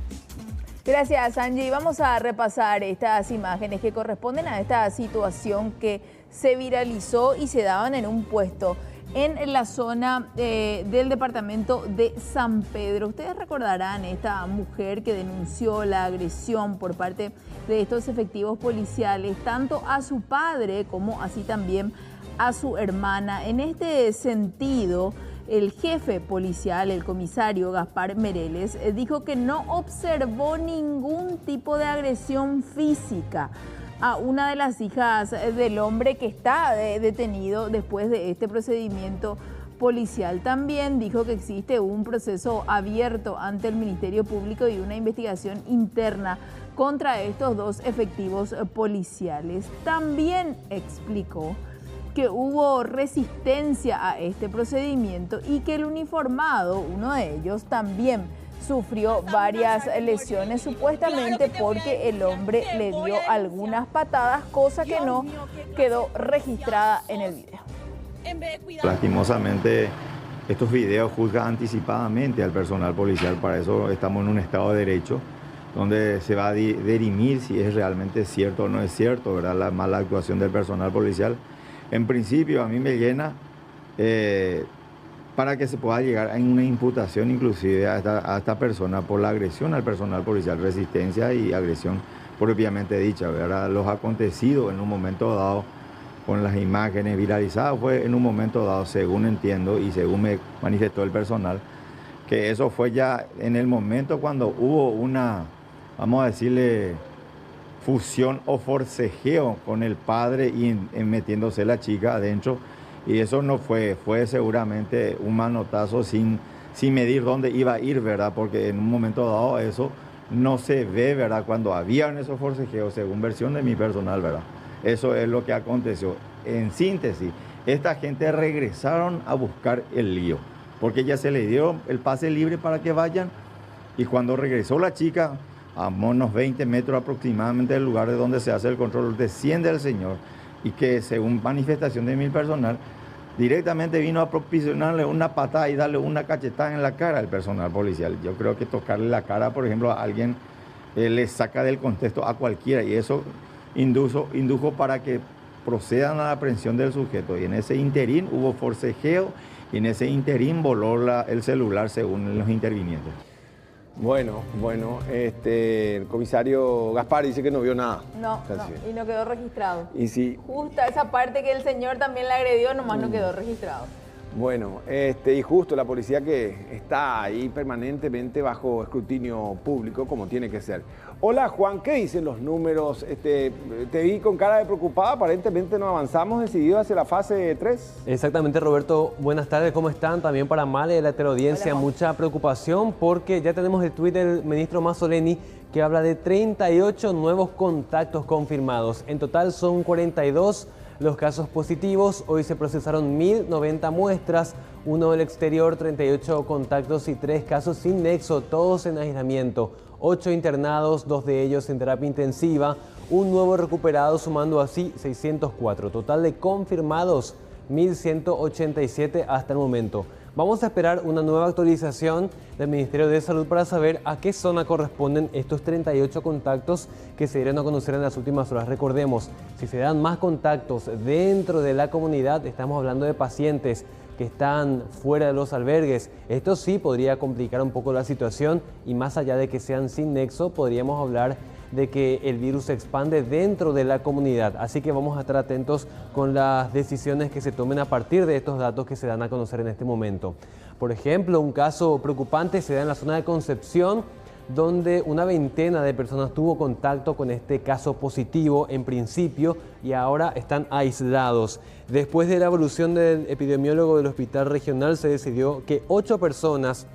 Gracias, Angie. Vamos a repasar estas imágenes que corresponden a esta situación que se viralizó y se daban en un puesto en la zona del departamento de San Pedro. Ustedes recordarán esta mujer que denunció la agresión por parte de estos efectivos policiales, tanto a su padre como así también a su hermana. En este sentido, el jefe policial, el comisario Gaspar Mereles, dijo que no observó ningún tipo de agresión física a una de las hijas del hombre que está detenido después de este procedimiento policial. También dijo que existe un proceso abierto ante el Ministerio Público y una investigación interna contra estos dos efectivos policiales. También explicó que hubo resistencia a este procedimiento y que el uniformado, uno de ellos, también sufrió varias lesiones, supuestamente porque el hombre le dio algunas patadas, cosa que no quedó registrada en el video. Lastimosamente, estos videos juzgan anticipadamente al personal policial, para eso estamos en un Estado de Derecho, donde se va a dirimir si es realmente cierto o no es cierto, ¿verdad?, la mala actuación del personal policial. En principio, a mí me llena para que se pueda llegar a una imputación inclusive a esta persona por la agresión al personal policial, resistencia y agresión propiamente dicha, ¿verdad? Los acontecidos en un momento dado, con las imágenes viralizadas, fue en un momento dado, según entiendo y según me manifestó el personal, que eso fue ya en el momento cuando hubo una, vamos a decirle, fusión o forcejeo con el padre y metiéndose la chica adentro. Y eso no fue seguramente un manotazo sin medir dónde iba a ir, ¿verdad? Porque en un momento dado eso no se ve, ¿verdad? Cuando habían esos forcejeos, según versión de mi personal, ¿verdad? Eso es lo que aconteció. En síntesis, esta gente regresaron a buscar el lío, porque ya se le dio el pase libre para que vayan, y cuando regresó la chica, a unos 20 metros aproximadamente del lugar de donde se hace el control, desciende el señor, y que según manifestación de mi personal, directamente vino a proporcionarle una patada y darle una cachetada en la cara al personal policial. Yo creo que tocarle la cara, por ejemplo, a alguien le saca del contexto a cualquiera, y eso indujo para que procedan a la aprehensión del sujeto. Y en ese interín hubo forcejeo y en ese interín voló el celular según los intervinientes. Bueno, el comisario Gaspar dice que no vio nada. No, y no quedó registrado. Y sí. Justo esa parte que el señor también le agredió, nomás no quedó registrado. Bueno, y justo la policía que está ahí permanentemente bajo escrutinio público, como tiene que ser. Hola Juan, ¿qué dicen los números? Te vi con cara de preocupada, aparentemente no avanzamos decididos hacia la fase 3. Exactamente, Roberto. Buenas tardes, ¿cómo están? También para Male de la teleaudiencia, mucha preocupación porque ya tenemos el tuit del ministro Mazzoleni que habla de 38 nuevos contactos confirmados. En total son 42 los casos positivos. Hoy se procesaron 1.090 muestras, uno del exterior, 38 contactos y 3 casos sin nexo, todos en aislamiento. 8 internados, 2 de ellos en terapia intensiva, un nuevo recuperado, sumando así 604. Total de confirmados, 1.187 hasta el momento. Vamos a esperar una nueva actualización del Ministerio de Salud para saber a qué zona corresponden estos 38 contactos que se dieron a conocer en las últimas horas. Recordemos, si se dan más contactos dentro de la comunidad, estamos hablando de pacientes que están fuera de los albergues. Esto sí podría complicar un poco la situación y más allá de que sean sin nexo, podríamos hablar de que el virus se expande dentro de la comunidad. Así que vamos a estar atentos con las decisiones que se tomen a partir de estos datos que se dan a conocer en este momento. Por ejemplo, un caso preocupante se da en la zona de Concepción, donde una veintena de personas tuvo contacto con este caso positivo en principio y ahora están aislados. Después de la evolución del epidemiólogo del Hospital Regional se decidió que 8 personas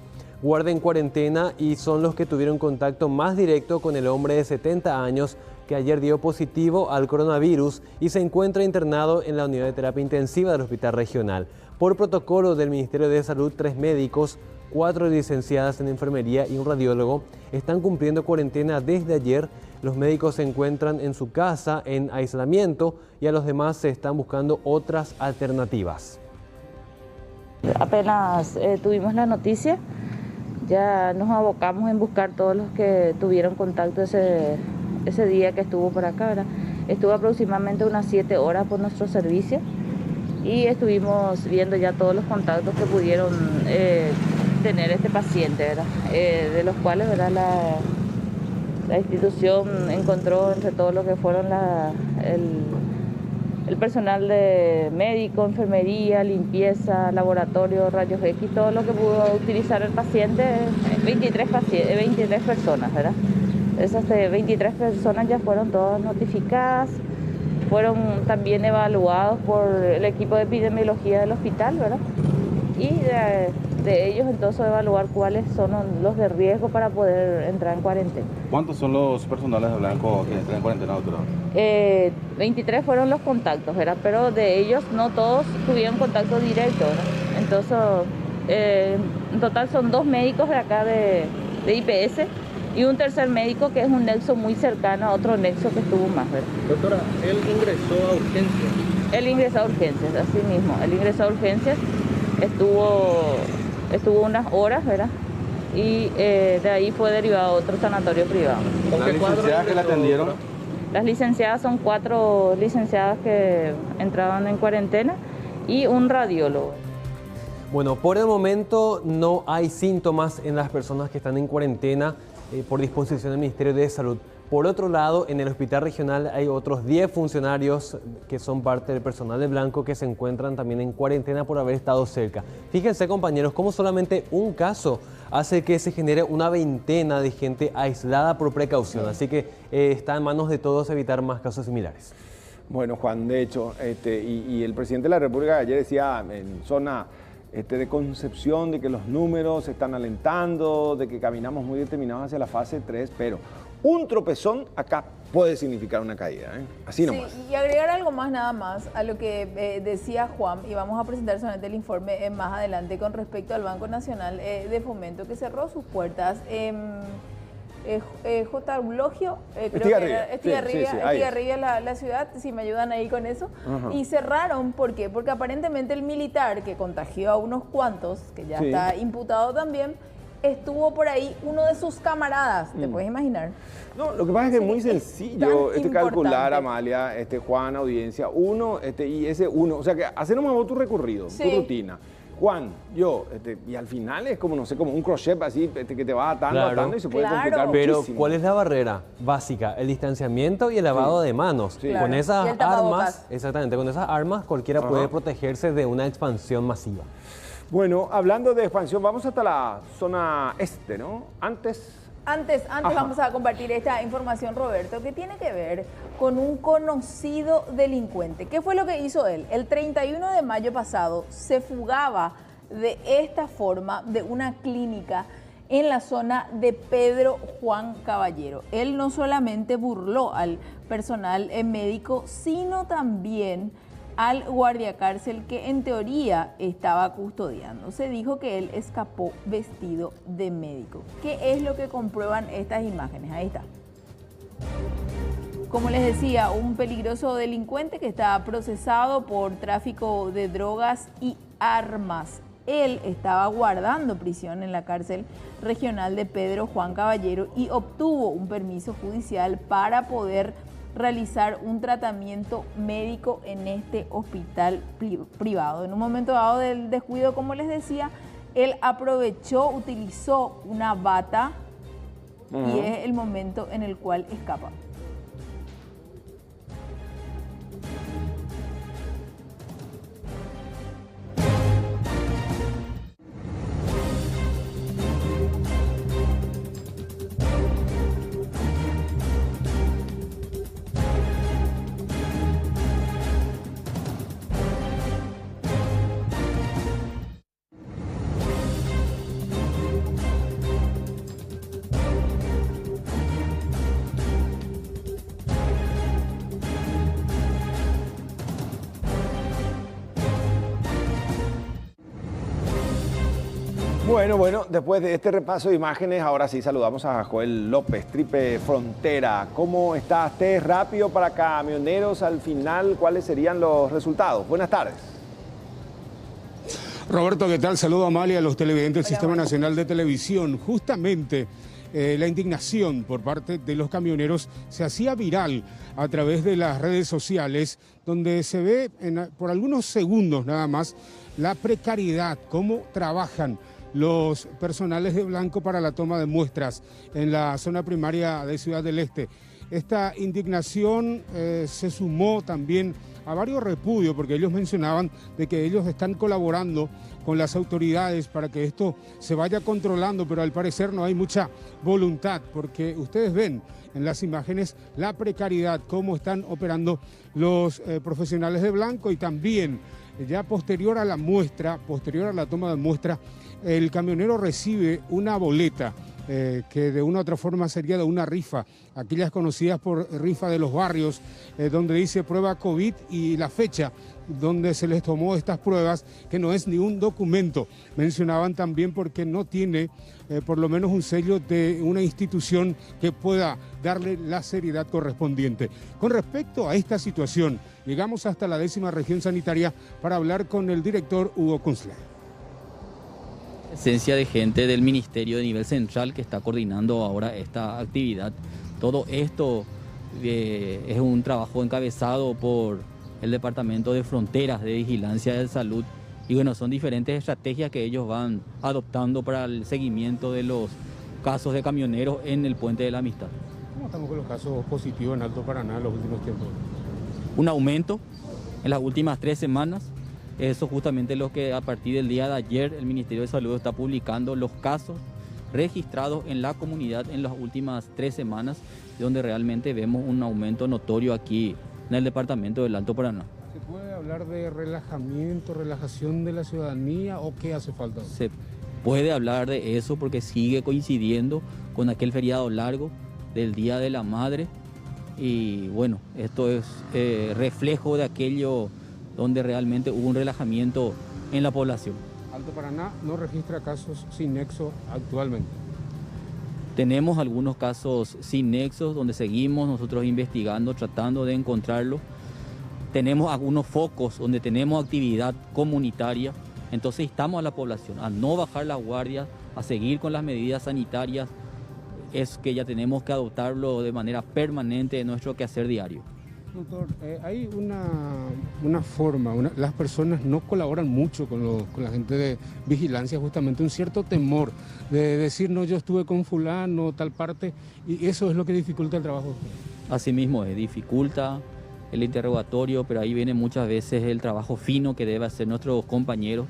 guarden cuarentena y son los que tuvieron contacto más directo con el hombre de 70 años que ayer dio positivo al coronavirus y se encuentra internado en la unidad de terapia intensiva del Hospital Regional. Por protocolo del Ministerio de Salud, 3 médicos, 4 licenciadas en enfermería y un radiólogo están cumpliendo cuarentena desde ayer. Los médicos se encuentran en su casa en aislamiento y a los demás se están buscando otras alternativas. Apenas tuvimos la noticia, ya nos abocamos en buscar todos los que tuvieron contacto ese día que estuvo por acá, ¿verdad? Estuvo aproximadamente unas 7 horas por nuestro servicio y estuvimos viendo ya todos los contactos que pudieron tener este paciente, ¿verdad? De los cuales, ¿verdad? La institución encontró entre todo lo que fueron el personal de médico, enfermería, limpieza, laboratorio, rayos X, todo lo que pudo utilizar el paciente, 23 personas, ¿verdad? Esas 23 personas ya fueron todas notificadas, fueron también evaluados por el equipo de epidemiología del hospital, ¿verdad? Y de ellos entonces evaluar cuáles son los de riesgo para poder entrar en cuarentena. ¿Cuántos son los personales de Blanco que entran en cuarentena, doctora? 23 fueron los contactos, ¿verdad? Pero de ellos no todos tuvieron contacto directo, ¿verdad? Entonces, en total son 2 médicos de acá de IPS y un tercer médico que es un nexo muy cercano a otro nexo que estuvo más, ¿verdad? Doctora, ¿él ingresó a urgencias? Él ingresó a urgencias, así mismo. Él ingresó a urgencias, estuvo unas horas, ¿verdad? Y de ahí fue derivado a otro sanatorio privado. ¿Las licenciadas que la atendieron? Las licenciadas son 4 licenciadas que entraban en cuarentena y un radiólogo. Bueno, por el momento no hay síntomas en las personas que están en cuarentena por disposición del Ministerio de Salud. Por otro lado, en el Hospital Regional hay otros 10 funcionarios que son parte del personal de Blanco que se encuentran también en cuarentena por haber estado cerca. Fíjense, compañeros, cómo solamente un caso hace que se genere una veintena de gente aislada por precaución. Así que está en manos de todos evitar más casos similares. Bueno, Juan, de hecho, y el presidente de la República ayer decía en zona de Concepción de que los números se están alentando, de que caminamos muy determinados hacia la fase 3, pero un tropezón acá puede significar una caída, ¿eh? Así nomás. Sí, y agregar algo más nada más a lo que decía Juan, y vamos a presentar solamente el informe más adelante con respecto al Banco Nacional de Fomento que cerró sus puertas. J. Eulogio, Estigarribia, la ciudad, si me ayudan ahí con eso. Y cerraron, ¿por qué? Porque aparentemente el militar que contagió a unos cuantos, que ya está imputado también, estuvo por ahí uno de sus camaradas, ¿te puedes imaginar? No, lo que pasa es que es muy sencillo calcular, Amalia, Juan, audiencia, uno, y ese uno, o sea que hacer nomás tu recorrido, tu rutina. Juan, yo, y al final es como, no sé, como un crochet así, que te va atando y se puede complicar Pero, muchísimo. ¿cuál es la barrera básica? El distanciamiento y el lavado de manos. Sí. Con esas armas, exactamente, con esas armas cualquiera puede protegerse de una expansión masiva. Bueno, hablando de expansión, vamos hasta la zona este, ¿no? Antes vamos a compartir esta información, Roberto, que tiene que ver con un conocido delincuente. ¿Qué fue lo que hizo él? El 31 de mayo pasado se fugaba de esta forma de una clínica en la zona de Pedro Juan Caballero. Él no solamente burló al personal médico, sino también al guardiacárcel que en teoría estaba custodiando. Se dijo que él escapó vestido de médico. ¿Qué es lo que comprueban estas imágenes? Ahí está. Como les decía, un peligroso delincuente que está procesado por tráfico de drogas y armas él estaba guardando prisión en la cárcel regional de Pedro Juan Caballero y obtuvo un permiso judicial para poder realizar un tratamiento médico en este hospital privado. En un momento dado del descuido, como les decía, él utilizó una bata y es el momento en el cual escapa. Bueno, después de este repaso de imágenes, ahora sí saludamos a Joel López, Tripe Frontera. ¿Cómo estás? Test rápido para camioneros al final, ¿cuáles serían los resultados? Buenas tardes. Roberto, ¿qué tal? Saludo a Amalia, a los televidentes del Sistema Nacional de Televisión. Justamente la indignación por parte de los camioneros se hacía viral a través de las redes sociales, donde se ve por algunos segundos nada más la precariedad, cómo trabajan los personales de Blanco para la toma de muestras en la zona primaria de Ciudad del Este. Esta indignación se sumó también a varios repudios, porque ellos mencionaban de que ellos están colaborando con las autoridades para que esto se vaya controlando, pero al parecer no hay mucha voluntad, porque ustedes ven en las imágenes la precariedad, cómo están operando los profesionales de Blanco, y también ya posterior a la muestra, posterior a la toma de muestra, el camionero recibe una boleta que de una u otra forma sería de una rifa, aquellas conocidas por rifa de los barrios, donde dice prueba COVID y la fecha donde se les tomó estas pruebas, que no es ni un documento. Mencionaban también porque no tiene por lo menos un sello de una institución que pueda darle la seriedad correspondiente. Con respecto a esta situación, llegamos hasta la 10ª región sanitaria para hablar con el director Hugo Kunzler. Presencia de gente del Ministerio de nivel central que está coordinando ahora esta actividad. Todo esto es un trabajo encabezado por el Departamento de Fronteras de Vigilancia de Salud, y bueno, son diferentes estrategias que ellos van adoptando para el seguimiento de los casos de camioneros en el Puente de la Amistad. ¿Cómo estamos con los casos positivos en Alto Paraná en los últimos tiempos? Un aumento en las últimas 3 semanas. Eso justamente es lo que a partir del día de ayer el Ministerio de Salud está publicando los casos registrados en la comunidad en las últimas 3 semanas, donde realmente vemos un aumento notorio aquí en el departamento del Alto Paraná. ¿Se puede hablar de relajamiento, relajación de la ciudadanía, o qué hace falta? Se puede hablar de eso porque sigue coincidiendo con aquel feriado largo del Día de la Madre, y bueno, esto es reflejo de aquello donde realmente hubo un relajamiento en la población. Alto Paraná no registra casos sin nexo actualmente. Tenemos algunos casos sin nexos donde seguimos nosotros investigando, tratando de encontrarlo. Tenemos algunos focos donde tenemos actividad comunitaria, entonces instamos a la población a no bajar la guardia, a seguir con las medidas sanitarias. Es que ya tenemos que adoptarlo de manera permanente en nuestro quehacer diario. Doctor, hay una forma, las personas no colaboran mucho con la gente de vigilancia, justamente un cierto temor de decir, no, yo estuve con fulano, tal parte, y eso es lo que dificulta el trabajo. Así mismo es, dificulta el interrogatorio, pero ahí viene muchas veces el trabajo fino que debe hacer nuestros compañeros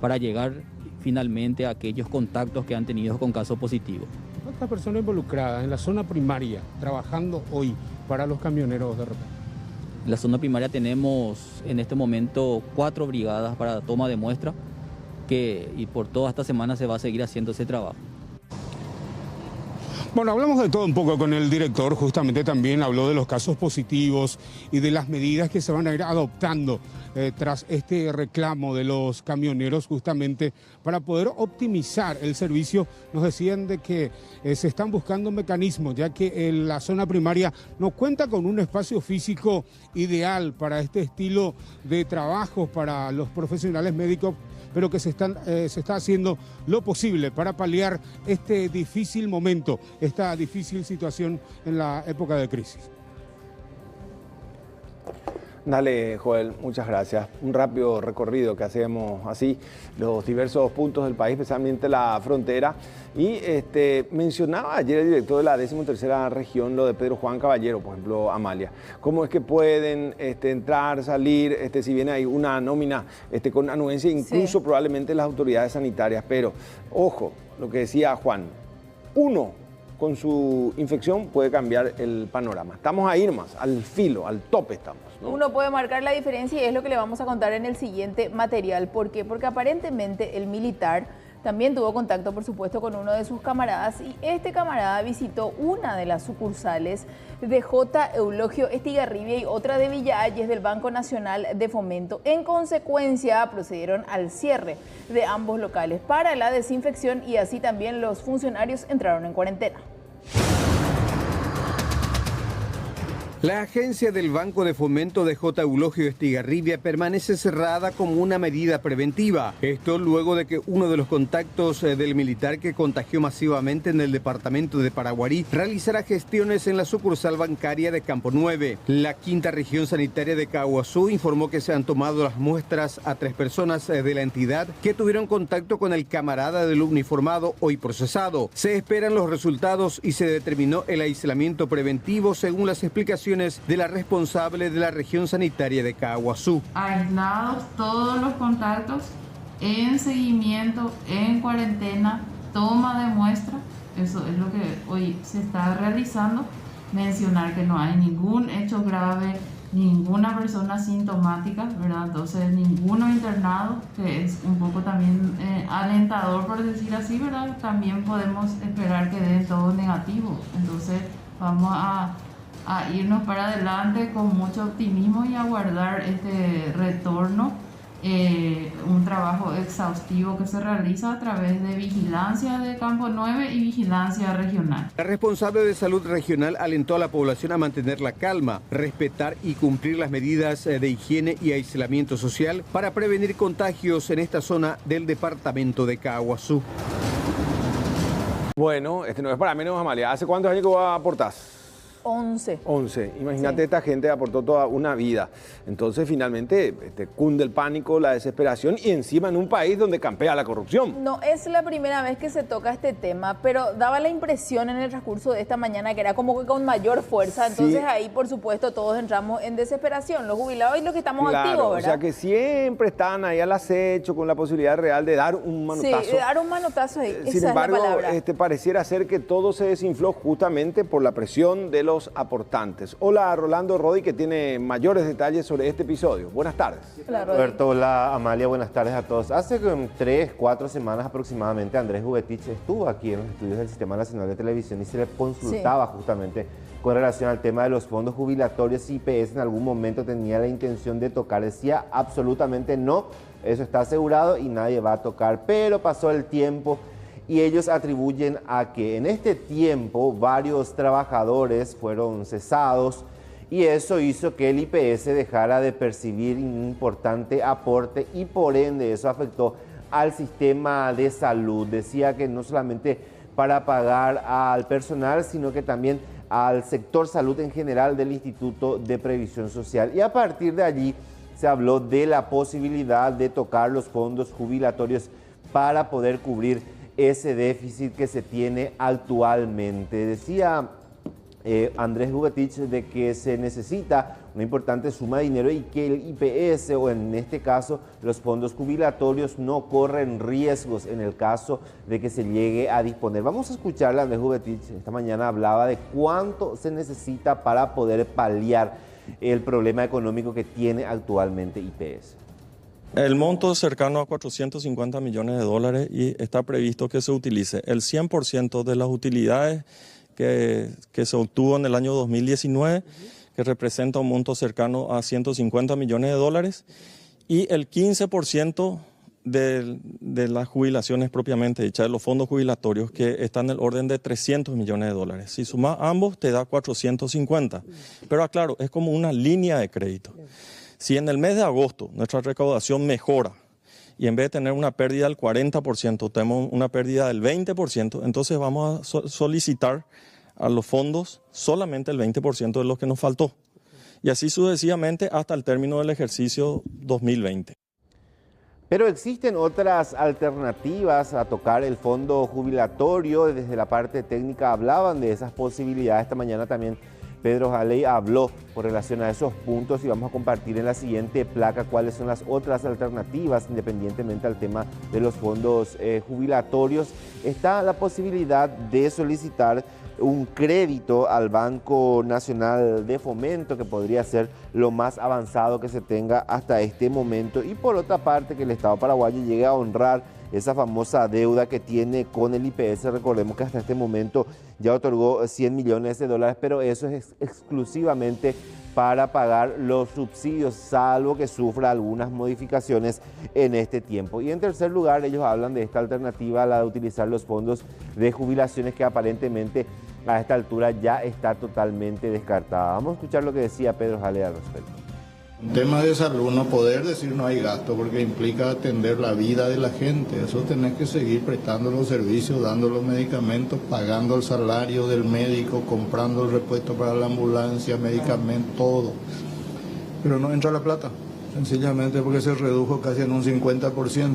para llegar finalmente a aquellos contactos que han tenido con casos positivos. ¿Cuántas personas involucradas en la zona primaria trabajando hoy para los camioneros de repente? En la zona primaria tenemos en este momento 4 brigadas para toma de muestra, y por toda esta semana se va a seguir haciendo ese trabajo. Bueno, hablamos de todo un poco con el director, justamente también habló de los casos positivos y de las medidas que se van a ir adoptando tras este reclamo de los camioneros, justamente para poder optimizar el servicio. Nos decían de que se están buscando mecanismos, ya que la zona primaria no cuenta con un espacio físico ideal para este estilo de trabajo para los profesionales médicos, pero que se está haciendo lo posible para paliar este difícil momento, esta difícil situación en la época de crisis. Dale, Joel, muchas gracias. Un rápido recorrido que hacemos así, los diversos puntos del país, especialmente la frontera. Y mencionaba ayer el director de la 13ª región lo de Pedro Juan Caballero, por ejemplo, Amalia. ¿Cómo es que pueden entrar, salir, si bien hay una nómina con anuencia, incluso probablemente las autoridades sanitarias? Pero, ojo, lo que decía Juan, uno con su infección puede cambiar el panorama. Estamos a ir más, al filo, al tope estamos, ¿no? Uno puede marcar la diferencia y es lo que le vamos a contar en el siguiente material. ¿Por qué? Porque aparentemente el militar también tuvo contacto, por supuesto, con uno de sus camaradas y este camarada visitó una de las sucursales de J. Eulogio Estigarribia y otra de Villa Ayes del Banco Nacional de Fomento. En consecuencia, procedieron al cierre de ambos locales para la desinfección y así también los funcionarios entraron en cuarentena. La agencia del Banco de Fomento de J. Eulogio Estigarribia permanece cerrada como una medida preventiva. Esto luego de que uno de los contactos del militar que contagió masivamente en el departamento de Paraguarí realizara gestiones en la sucursal bancaria de Campo 9. La 5ª región sanitaria de Caaguazú informó que se han tomado las muestras a 3 personas de la entidad que tuvieron contacto con el camarada del uniformado hoy procesado. Se esperan los resultados y se determinó el aislamiento preventivo según las explicaciones de la responsable de la región sanitaria de Caaguazú. Aislados todos los contactos, en seguimiento, en cuarentena, toma de muestra, eso es lo que hoy se está realizando. Mencionar que no hay ningún hecho grave, ninguna persona sintomática, ¿verdad? Entonces ninguno internado, que es un poco también alentador por decir así, ¿verdad? También podemos esperar que dé todo negativo, entonces vamos a irnos para adelante con mucho optimismo y aguardar este retorno, un trabajo exhaustivo que se realiza a través de vigilancia de Campo 9 y vigilancia regional. La responsable de salud regional alentó a la población a mantener la calma, respetar y cumplir las medidas de higiene y aislamiento social para prevenir contagios en esta zona del departamento de Caaguazú. Bueno, no es para menos, Amalia. ¿Hace cuántos años que vos aportás? 11. Imagínate, esta gente aportó toda una vida. Entonces, finalmente, cunde el pánico, la desesperación y encima en un país donde campea la corrupción. No es la primera vez que se toca este tema, pero daba la impresión en el transcurso de esta mañana que era como que con mayor fuerza. Entonces, ahí, por supuesto, todos entramos en desesperación, los jubilados y los que estamos activos, ¿verdad? O sea, que siempre están ahí al acecho con la posibilidad real de dar un manotazo. Sí, de dar un manotazo ahí. Sin embargo, pareciera ser que todo se desinfló justamente por la presión de los aportantes. Hola, Rolando Rodi, que tiene mayores detalles sobre este episodio. Buenas tardes. Hola, Roberto. Hola, Amalia. Buenas tardes a todos. Hace 3, 4 semanas aproximadamente, Andrés Juguetich estuvo aquí en los estudios del Sistema Nacional de Televisión y se le consultaba justamente con relación al tema de los fondos jubilatorios. IPS en algún momento tenía la intención de tocar. Decía absolutamente no, eso está asegurado y nadie va a tocar. Pero pasó el tiempo y ellos atribuyen a que en este tiempo varios trabajadores fueron cesados y eso hizo que el IPS dejara de percibir un importante aporte y por ende eso afectó al sistema de salud. Decía que no solamente para pagar al personal, sino que también al sector salud en general del Instituto de Previsión Social. Y a partir de allí se habló de la posibilidad de tocar los fondos jubilatorios para poder cubrir ese déficit que se tiene actualmente. Decía Andrés Juguetich de que se necesita una importante suma de dinero y que el IPS, o en este caso los fondos jubilatorios, no corren riesgos en el caso de que se llegue a disponer. Vamos a escuchar a Andrés Juguetich. Esta mañana hablaba de cuánto se necesita para poder paliar el problema económico que tiene actualmente IPS. El monto es cercano a 450 millones de dólares y está previsto que se utilice el 100% de las utilidades que se obtuvo en el año 2019, que representa un monto cercano a 150 millones de dólares, y el 15% de las jubilaciones propiamente dichas, de los fondos jubilatorios, que están en el orden de 300 millones de dólares. Si sumas ambos, te da 450. Pero aclaro, es como una línea de crédito. Si en el mes de agosto nuestra recaudación mejora y en vez de tener una pérdida del 40%, tenemos una pérdida del 20%, entonces vamos a solicitar a los fondos solamente el 20% de lo que nos faltó. Y así sucesivamente hasta el término del ejercicio 2020. Pero existen otras alternativas a tocar el fondo jubilatorio. Desde la parte técnica hablaban de esas posibilidades. Esta mañana también Pedro Jaley habló con relación a esos puntos y vamos a compartir en la siguiente placa cuáles son las otras alternativas independientemente al tema de los fondos jubilatorios. Está la posibilidad de solicitar un crédito al Banco Nacional de Fomento, que podría ser lo más avanzado que se tenga hasta este momento, y por otra parte que el Estado paraguayo llegue a honrar esa famosa deuda que tiene con el IPS. Recordemos que hasta este momento ya otorgó 100 millones de dólares, pero eso es exclusivamente para pagar los subsidios, salvo que sufra algunas modificaciones en este tiempo. Y en tercer lugar, ellos hablan de esta alternativa, la de utilizar los fondos de jubilaciones, que aparentemente a esta altura ya está totalmente descartada. Vamos a escuchar lo que decía Pedro Jaley al respecto. Un tema de salud, no poder decir no hay gasto, porque implica atender la vida de la gente. Eso tenés que seguir prestando los servicios, dando los medicamentos, pagando el salario del médico, comprando el repuesto para la ambulancia, medicamentos, todo. Pero no entra la plata, sencillamente porque se redujo casi en un 50%.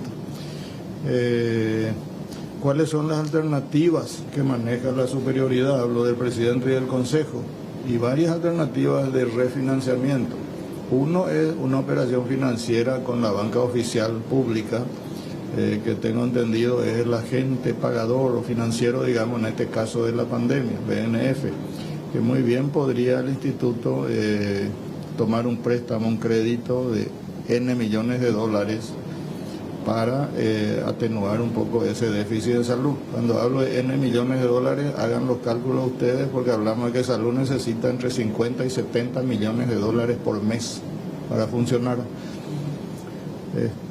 ¿Cuáles son las alternativas que maneja la superioridad? Hablo del presidente y del Consejo. Y varias alternativas de refinanciamiento. Uno es una operación financiera con la banca oficial pública, que tengo entendido es el agente pagador o financiero, digamos, en este caso de la pandemia, BNF, que muy bien podría el instituto tomar un préstamo, un crédito de N millones de dólares para atenuar un poco ese déficit de salud. Cuando hablo de N millones de dólares, hagan los cálculos ustedes, porque hablamos de que salud necesita entre 50 y 70 millones de dólares por mes para funcionar.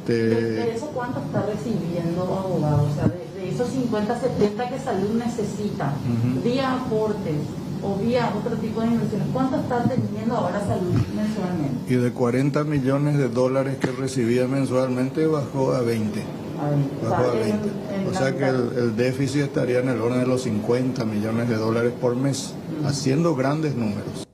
¿De eso cuánto está recibiendo, abogado? O sea, de esos 50, 70 que salud necesita, vía aportes o vía otro tipo de inversiones, ¿cuánto está teniendo ahora salud mensualmente? Y de 40 millones de dólares que recibía mensualmente bajó a 20. Bajó a 20. O sea que el déficit estaría en el orden de los 50 millones de dólares por mes, haciendo grandes números.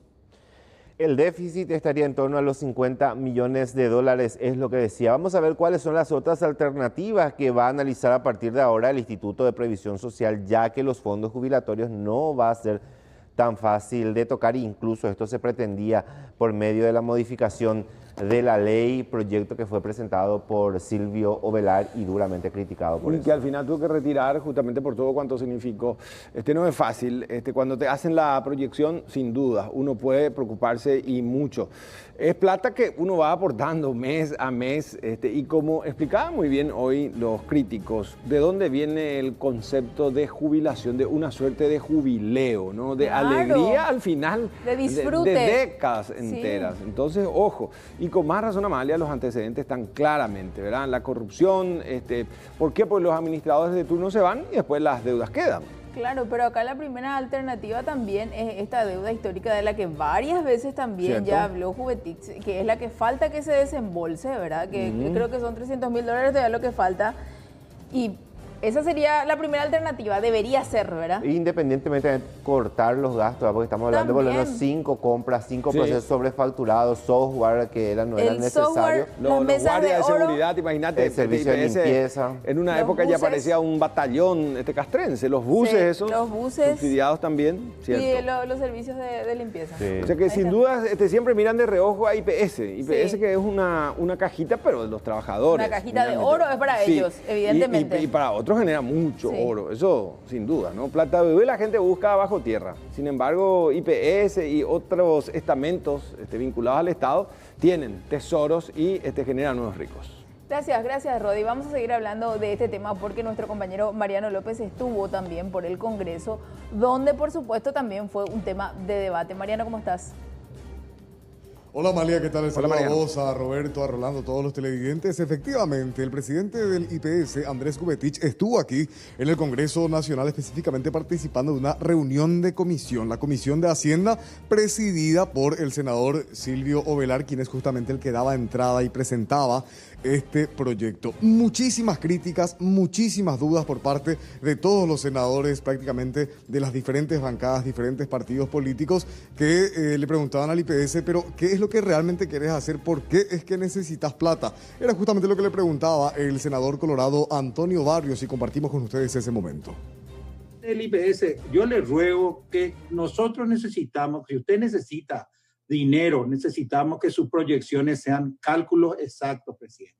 El déficit estaría en torno a los 50 millones de dólares, es lo que decía. Vamos a ver cuáles son las otras alternativas que va a analizar a partir de ahora el Instituto de Previsión Social, ya que los fondos jubilatorios no va a ser tan fácil de tocar. Incluso esto se pretendía por medio de la modificación de la ley, proyecto que fue presentado por Silvio Ovelar y duramente criticado por eso. Que al final tuvo que retirar justamente por todo cuanto significó. No es fácil, cuando te hacen la proyección, sin duda, uno puede preocuparse y mucho. Es plata que uno va aportando mes a mes, y como explicaba muy bien hoy los críticos, ¿de dónde viene el concepto de jubilación, de una suerte de jubileo, ¿no? De alegría al final, de disfrute, de décadas enteras? Sí. Entonces, ojo, y con más razón, Amalia, los antecedentes están claramente, ¿verdad? La corrupción, ¿por qué? Porque los administradores de turno se van y después las deudas quedan. Claro, pero acá la primera alternativa también es esta deuda histórica de la que varias veces también ¿cierto? Ya habló Jubetix, que es la que falta que se desembolse, ¿verdad? Que creo que son 300 mil dólares de lo que falta. Y esa sería la primera alternativa, debería ser, ¿verdad? Independientemente de cortar los gastos, porque estamos hablando de por lo menos 5 compras, 5 procesos sobrefacturados, software que no eran necesarios. Los guardias de seguridad, imagínate. El servicio de limpieza. En una época ya parecía un batallón castrense, los buses esos. Los buses. Subsidiados también, ¿cierto? Y los servicios de limpieza. Sí. O sea que sin duda siempre miran de reojo a IPS. IPS que es una cajita, pero de los trabajadores. Una cajita de oro es para ellos, evidentemente. Y para otros genera mucho oro, eso sin duda, ¿no? Plata bebé la gente busca bajo tierra. Sin embargo, IPS y otros estamentos vinculados al Estado tienen tesoros y generan nuevos ricos. Gracias Rodi. Vamos a seguir hablando de este tema porque nuestro compañero Mariano López estuvo también por el Congreso, donde por supuesto también fue un tema de debate. Mariano, ¿cómo estás? Hola Amalia, ¿qué tal? Les saludo Mariano. a vos, a Roberto, a Rolando, a todos los televidentes. Efectivamente, el presidente del IPS, Andrés Gubetich, estuvo aquí en el Congreso Nacional, específicamente participando de una reunión de comisión, la Comisión de Hacienda, presidida por el senador Silvio Ovelar, quien es justamente el que daba entrada y presentaba este proyecto. Muchísimas críticas, muchísimas dudas por parte de todos los senadores, prácticamente de las diferentes bancadas, diferentes partidos políticos, que le preguntaban al IPS, pero ¿qué es lo que realmente querés hacer? ¿Por qué es que necesitas plata? Era justamente lo que le preguntaba el senador colorado Antonio Barrios y compartimos con ustedes ese momento. El IPS, yo le ruego que nosotros necesitamos, si usted necesita dinero, necesitamos que sus proyecciones sean cálculos exactos, presidente.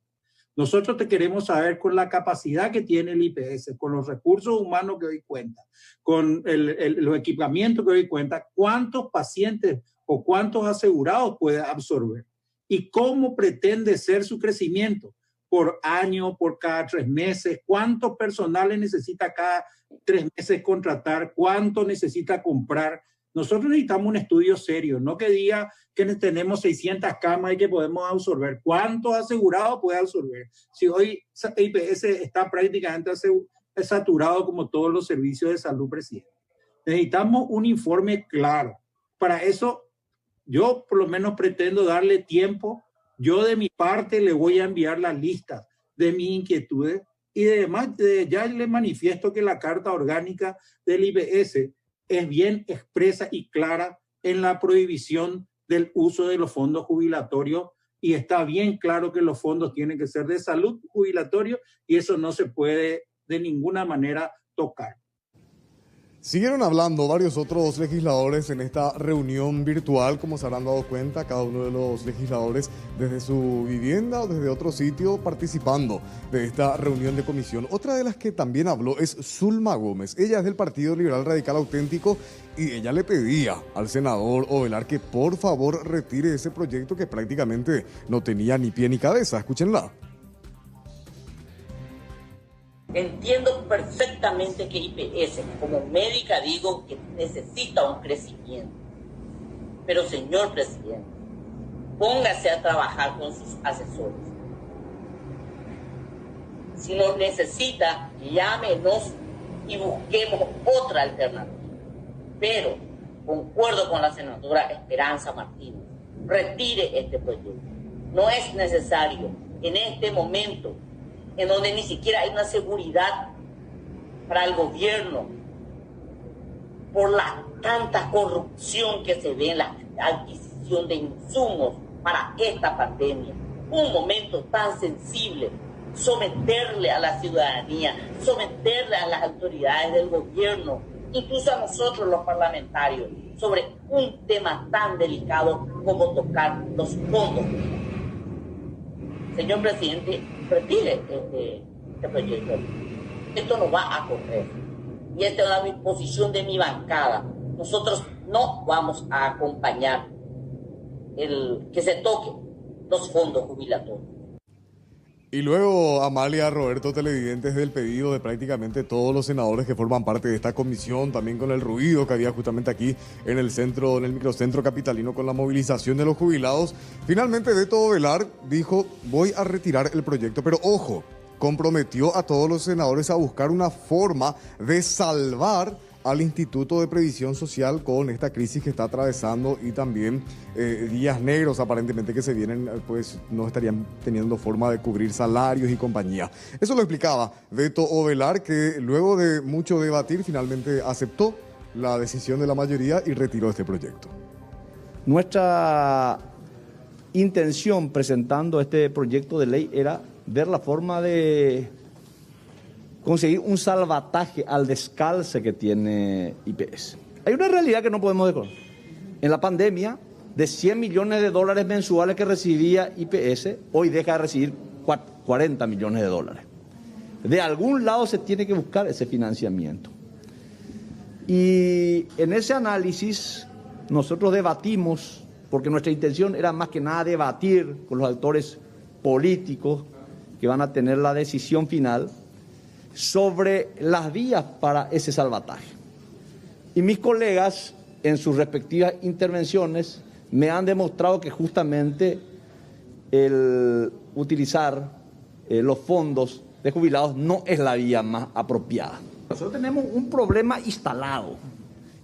Nosotros te queremos saber con la capacidad que tiene el IPS, con los recursos humanos que hoy cuenta, con los equipamientos que hoy cuenta, cuántos pacientes o cuántos asegurados puede absorber y cómo pretende ser su crecimiento por año, por cada 3 meses, cuántos personales necesita cada 3 meses contratar, cuánto necesita comprar. Nosotros necesitamos un estudio serio, no que diga que tenemos 600 camas y que podemos absorber. ¿Cuántos asegurados puede absorber? Si hoy IPS está prácticamente saturado como todos los servicios de salud, presidente. Necesitamos un informe claro. Para eso, yo por lo menos pretendo darle tiempo. Yo de mi parte le voy a enviar la lista de mis inquietudes y además ya le manifiesto que la carta orgánica del IPS es bien expresa y clara en la prohibición del uso de los fondos jubilatorios y está bien claro que los fondos tienen que ser de salud jubilatorio y eso no se puede de ninguna manera tocar. Siguieron hablando varios otros legisladores en esta reunión virtual, como se habrán dado cuenta, cada uno de los legisladores desde su vivienda o desde otro sitio participando de esta reunión de comisión. Otra de las que también habló es Zulma Gómez. Ella es del Partido Liberal Radical Auténtico y ella le pedía al senador Ovelar que por favor retire ese proyecto que prácticamente no tenía ni pie ni cabeza. Escúchenla. Entiendo perfectamente que IPS, como médica digo que necesita un crecimiento. Pero señor presidente, póngase a trabajar con sus asesores. Si nos necesita, llámenos y busquemos otra alternativa. Pero, concuerdo con la senadora Esperanza Martínez, retire este proyecto. No es necesario en este momento en donde ni siquiera hay una seguridad para el gobierno por la tanta corrupción que se ve en la adquisición de insumos para esta pandemia. Un momento tan sensible, someterle a la ciudadanía, someterle a las autoridades del gobierno, incluso a nosotros los parlamentarios, sobre un tema tan delicado como tocar los fondos. Señor presidente, retire este proyecto. Esto no va a correr. Y esta es la posición de mi bancada. Nosotros no vamos a acompañar el que se toque los fondos jubilatorios. Y luego, Amalia, Roberto, televidentes del pedido de prácticamente todos los senadores que forman parte de esta comisión, también con el ruido que había justamente aquí en el centro, en el microcentro capitalino con la movilización de los jubilados, finalmente Beto Ovelar dijo, voy a retirar el proyecto, pero ojo, comprometió a todos los senadores a buscar una forma de salvar al Instituto de Previsión Social con esta crisis que está atravesando y también días negros aparentemente que se vienen, pues no estarían teniendo forma de cubrir salarios y compañía. Eso lo explicaba Beto Ovelar, que luego de mucho debatir finalmente aceptó la decisión de la mayoría y retiró este proyecto. Nuestra intención presentando este proyecto de ley era ver la forma de conseguir un salvataje al descalce que tiene IPS. Hay una realidad que no podemos desconocer. En la pandemia, de 100 millones de dólares mensuales que recibía IPS, hoy deja de recibir 40 millones de dólares. De algún lado se tiene que buscar ese financiamiento. Y en ese análisis nosotros debatimos, porque nuestra intención era más que nada debatir con los actores políticos que van a tener la decisión final sobre las vías para ese salvataje. Y mis colegas, en sus respectivas intervenciones, me han demostrado que justamente el utilizar los fondos de jubilados no es la vía más apropiada. Nosotros tenemos un problema instalado.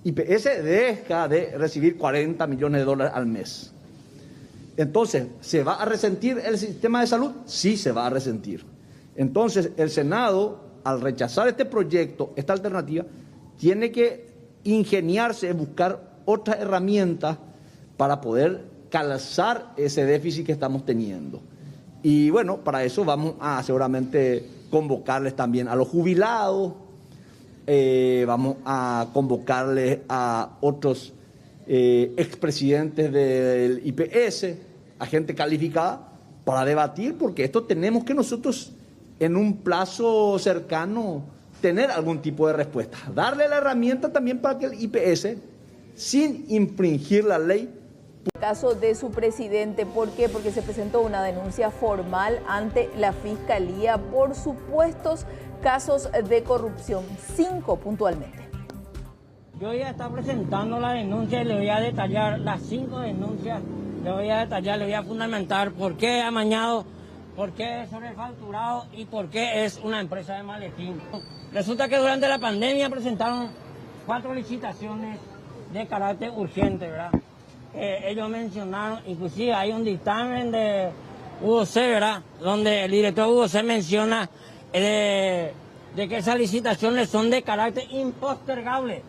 IPS deja de recibir 40 millones de dólares al mes. Entonces, ¿se va a resentir el sistema de salud? Sí, se va a resentir. Entonces, el Senado, al rechazar este proyecto, esta alternativa, tiene que ingeniarse en buscar otras herramientas para poder calzar ese déficit que estamos teniendo. Y bueno, para eso vamos a seguramente convocarles también a los jubilados, vamos a convocarles a otros expresidentes del IPS, a gente calificada, para debatir, porque esto tenemos que nosotros en un plazo cercano tener algún tipo de respuesta. Darle la herramienta también para que el IPS, sin infringir la ley. El caso de su presidente, ¿por qué? Porque se presentó una denuncia formal ante la Fiscalía por supuestos casos de corrupción, 5 puntualmente. Yo voy a estar presentando la denuncia y le voy a detallar las 5 denuncias, le voy a fundamentar por qué ha amañado, por qué es sobrefacturado y por qué es una empresa de maletín. Resulta que durante la pandemia presentaron 4 licitaciones de carácter urgente, ¿verdad? Ellos mencionaron, inclusive hay un dictamen de UOC, ¿verdad? Donde el director de UOC menciona de que esas licitaciones son de carácter impostergable.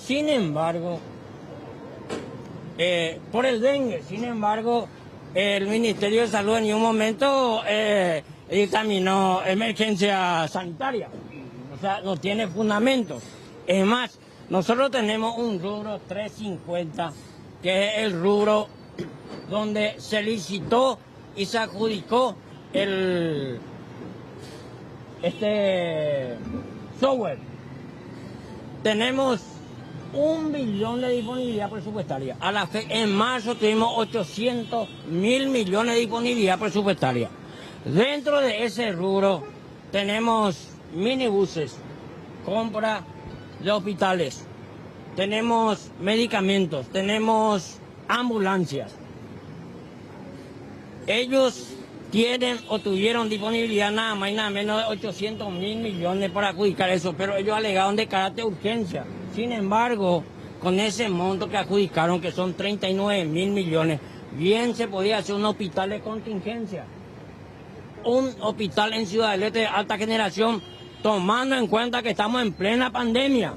Sin embargo, por el dengue, el Ministerio de Salud en ningún momento dictaminó emergencia sanitaria. O sea, no tiene fundamento. Es más, nosotros tenemos un rubro 350, que es el rubro donde se licitó y se adjudicó este software. Tenemos 1 billón de disponibilidad presupuestaria. A la fe, en marzo tuvimos 800.000 millones de disponibilidad presupuestaria. Dentro de ese rubro tenemos minibuses, compra de hospitales, tenemos medicamentos, tenemos ambulancias. Ellos tienen o tuvieron disponibilidad nada más y nada menos de 800.000 millones para adjudicar eso, pero ellos alegaron de carácter de urgencia. Sin embargo, con ese monto que adjudicaron, que son 39.000 millones, bien se podía hacer un hospital de contingencia, un hospital en Ciudad del Este de alta generación, tomando en cuenta que estamos en plena pandemia.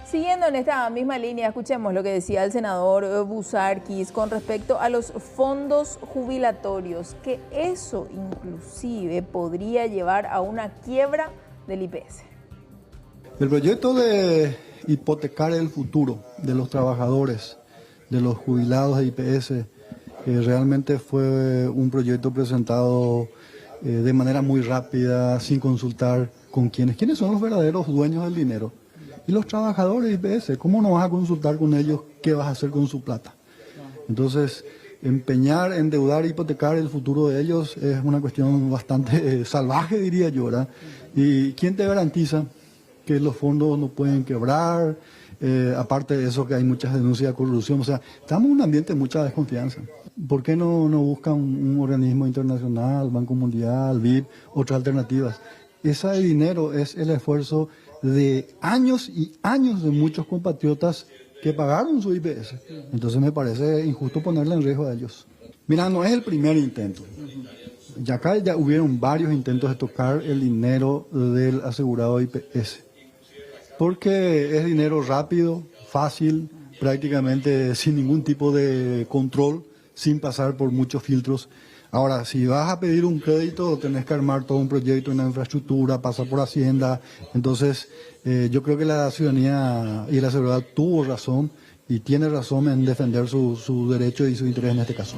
Siguiendo en esta misma línea, escuchemos lo que decía el senador Busarquis con respecto a los fondos jubilatorios, que eso inclusive podría llevar a una quiebra del IPS. El proyecto de hipotecar el futuro de los trabajadores, de los jubilados de IPS, realmente fue un proyecto presentado de manera muy rápida, sin consultar con quiénes son los verdaderos dueños del dinero. Y los trabajadores de IPS, ¿cómo no vas a consultar con ellos qué vas a hacer con su plata? Entonces, empeñar, endeudar, hipotecar el futuro de ellos es una cuestión bastante salvaje, diría yo, ¿verdad? ¿Y quién te garantiza que los fondos no pueden quebrar? Aparte de eso, que hay muchas denuncias de corrupción. O sea, estamos en un ambiente de mucha desconfianza. ¿Por qué no buscan un organismo internacional, Banco Mundial, BIP, otras alternativas? Ese dinero es el esfuerzo de años y años de muchos compatriotas que pagaron su IPS. Entonces me parece injusto ponerle en riesgo a ellos. Mira, no es el primer intento. Ya hubieron varios intentos de tocar el dinero del asegurado IPS. Porque es dinero rápido, fácil, prácticamente sin ningún tipo de control, sin pasar por muchos filtros. Ahora, si vas a pedir un crédito, tenés que armar todo un proyecto, una infraestructura, pasar por Hacienda. Entonces, yo creo que la ciudadanía y la seguridad tuvo razón y tiene razón en defender su derecho y su interés en este caso.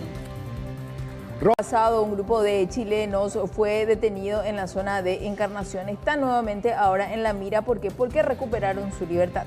Pasado, un grupo de chilenos fue detenido en la zona de Encarnación. Está nuevamente ahora en la mira. ¿Por qué? Porque recuperaron su libertad.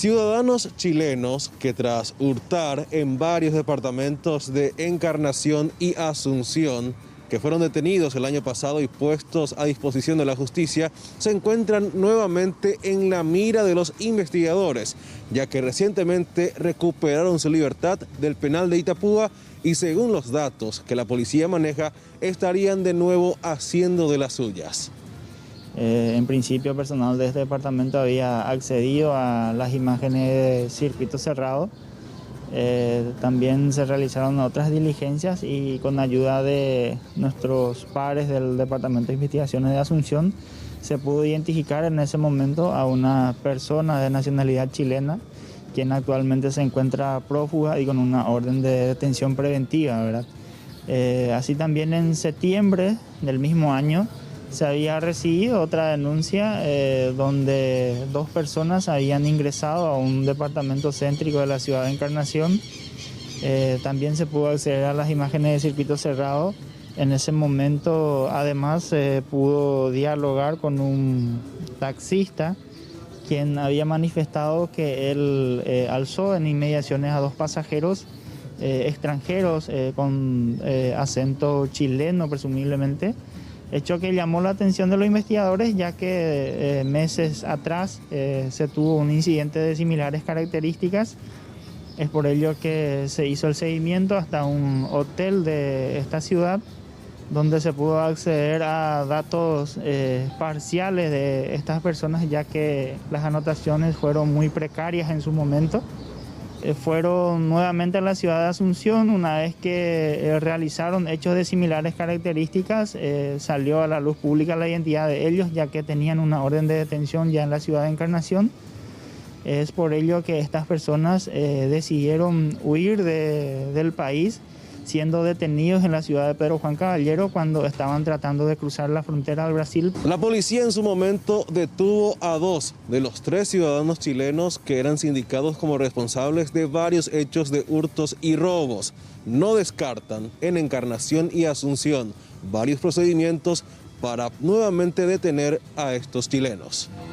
Ciudadanos chilenos que tras hurtar en varios departamentos de Encarnación y Asunción, que fueron detenidos el año pasado y puestos a disposición de la justicia, se encuentran nuevamente en la mira de los investigadores, ya que recientemente recuperaron su libertad del penal de Itapúa y según los datos que la policía maneja, estarían de nuevo haciendo de las suyas. En principio, personal de este departamento había accedido a las imágenes de circuito cerrado. También se realizaron otras diligencias y con ayuda de nuestros pares del Departamento de Investigaciones de Asunción se pudo identificar en ese momento a una persona de nacionalidad chilena, quien actualmente se encuentra prófuga y con una orden de detención preventiva, ¿verdad? Así también en septiembre del mismo año se había recibido otra denuncia donde 2 personas habían ingresado a un departamento céntrico de la ciudad de Encarnación. También se pudo acceder a las imágenes de circuito cerrado. En ese momento además se pudo dialogar con un taxista quien había manifestado que él alzó en inmediaciones a 2 pasajeros extranjeros con acento chileno presumiblemente, hecho que llamó la atención de los investigadores ya que meses atrás se tuvo un incidente de similares características. Es por ello que se hizo el seguimiento hasta un hotel de esta ciudad donde se pudo acceder a datos parciales de estas personas ya que las anotaciones fueron muy precarias en su momento. Fueron nuevamente a la ciudad de Asunción. Una vez que realizaron hechos de similares características, salió a la luz pública la identidad de ellos, ya que tenían una orden de detención ya en la ciudad de Encarnación. Es por ello que estas personas decidieron huir del país, siendo detenidos en la ciudad de Pedro Juan Caballero cuando estaban tratando de cruzar la frontera al Brasil. La policía en su momento detuvo a 2 de los 3 ciudadanos chilenos que eran sindicados como responsables de varios hechos de hurtos y robos. No descartan en Encarnación y Asunción varios procedimientos para nuevamente detener a estos chilenos.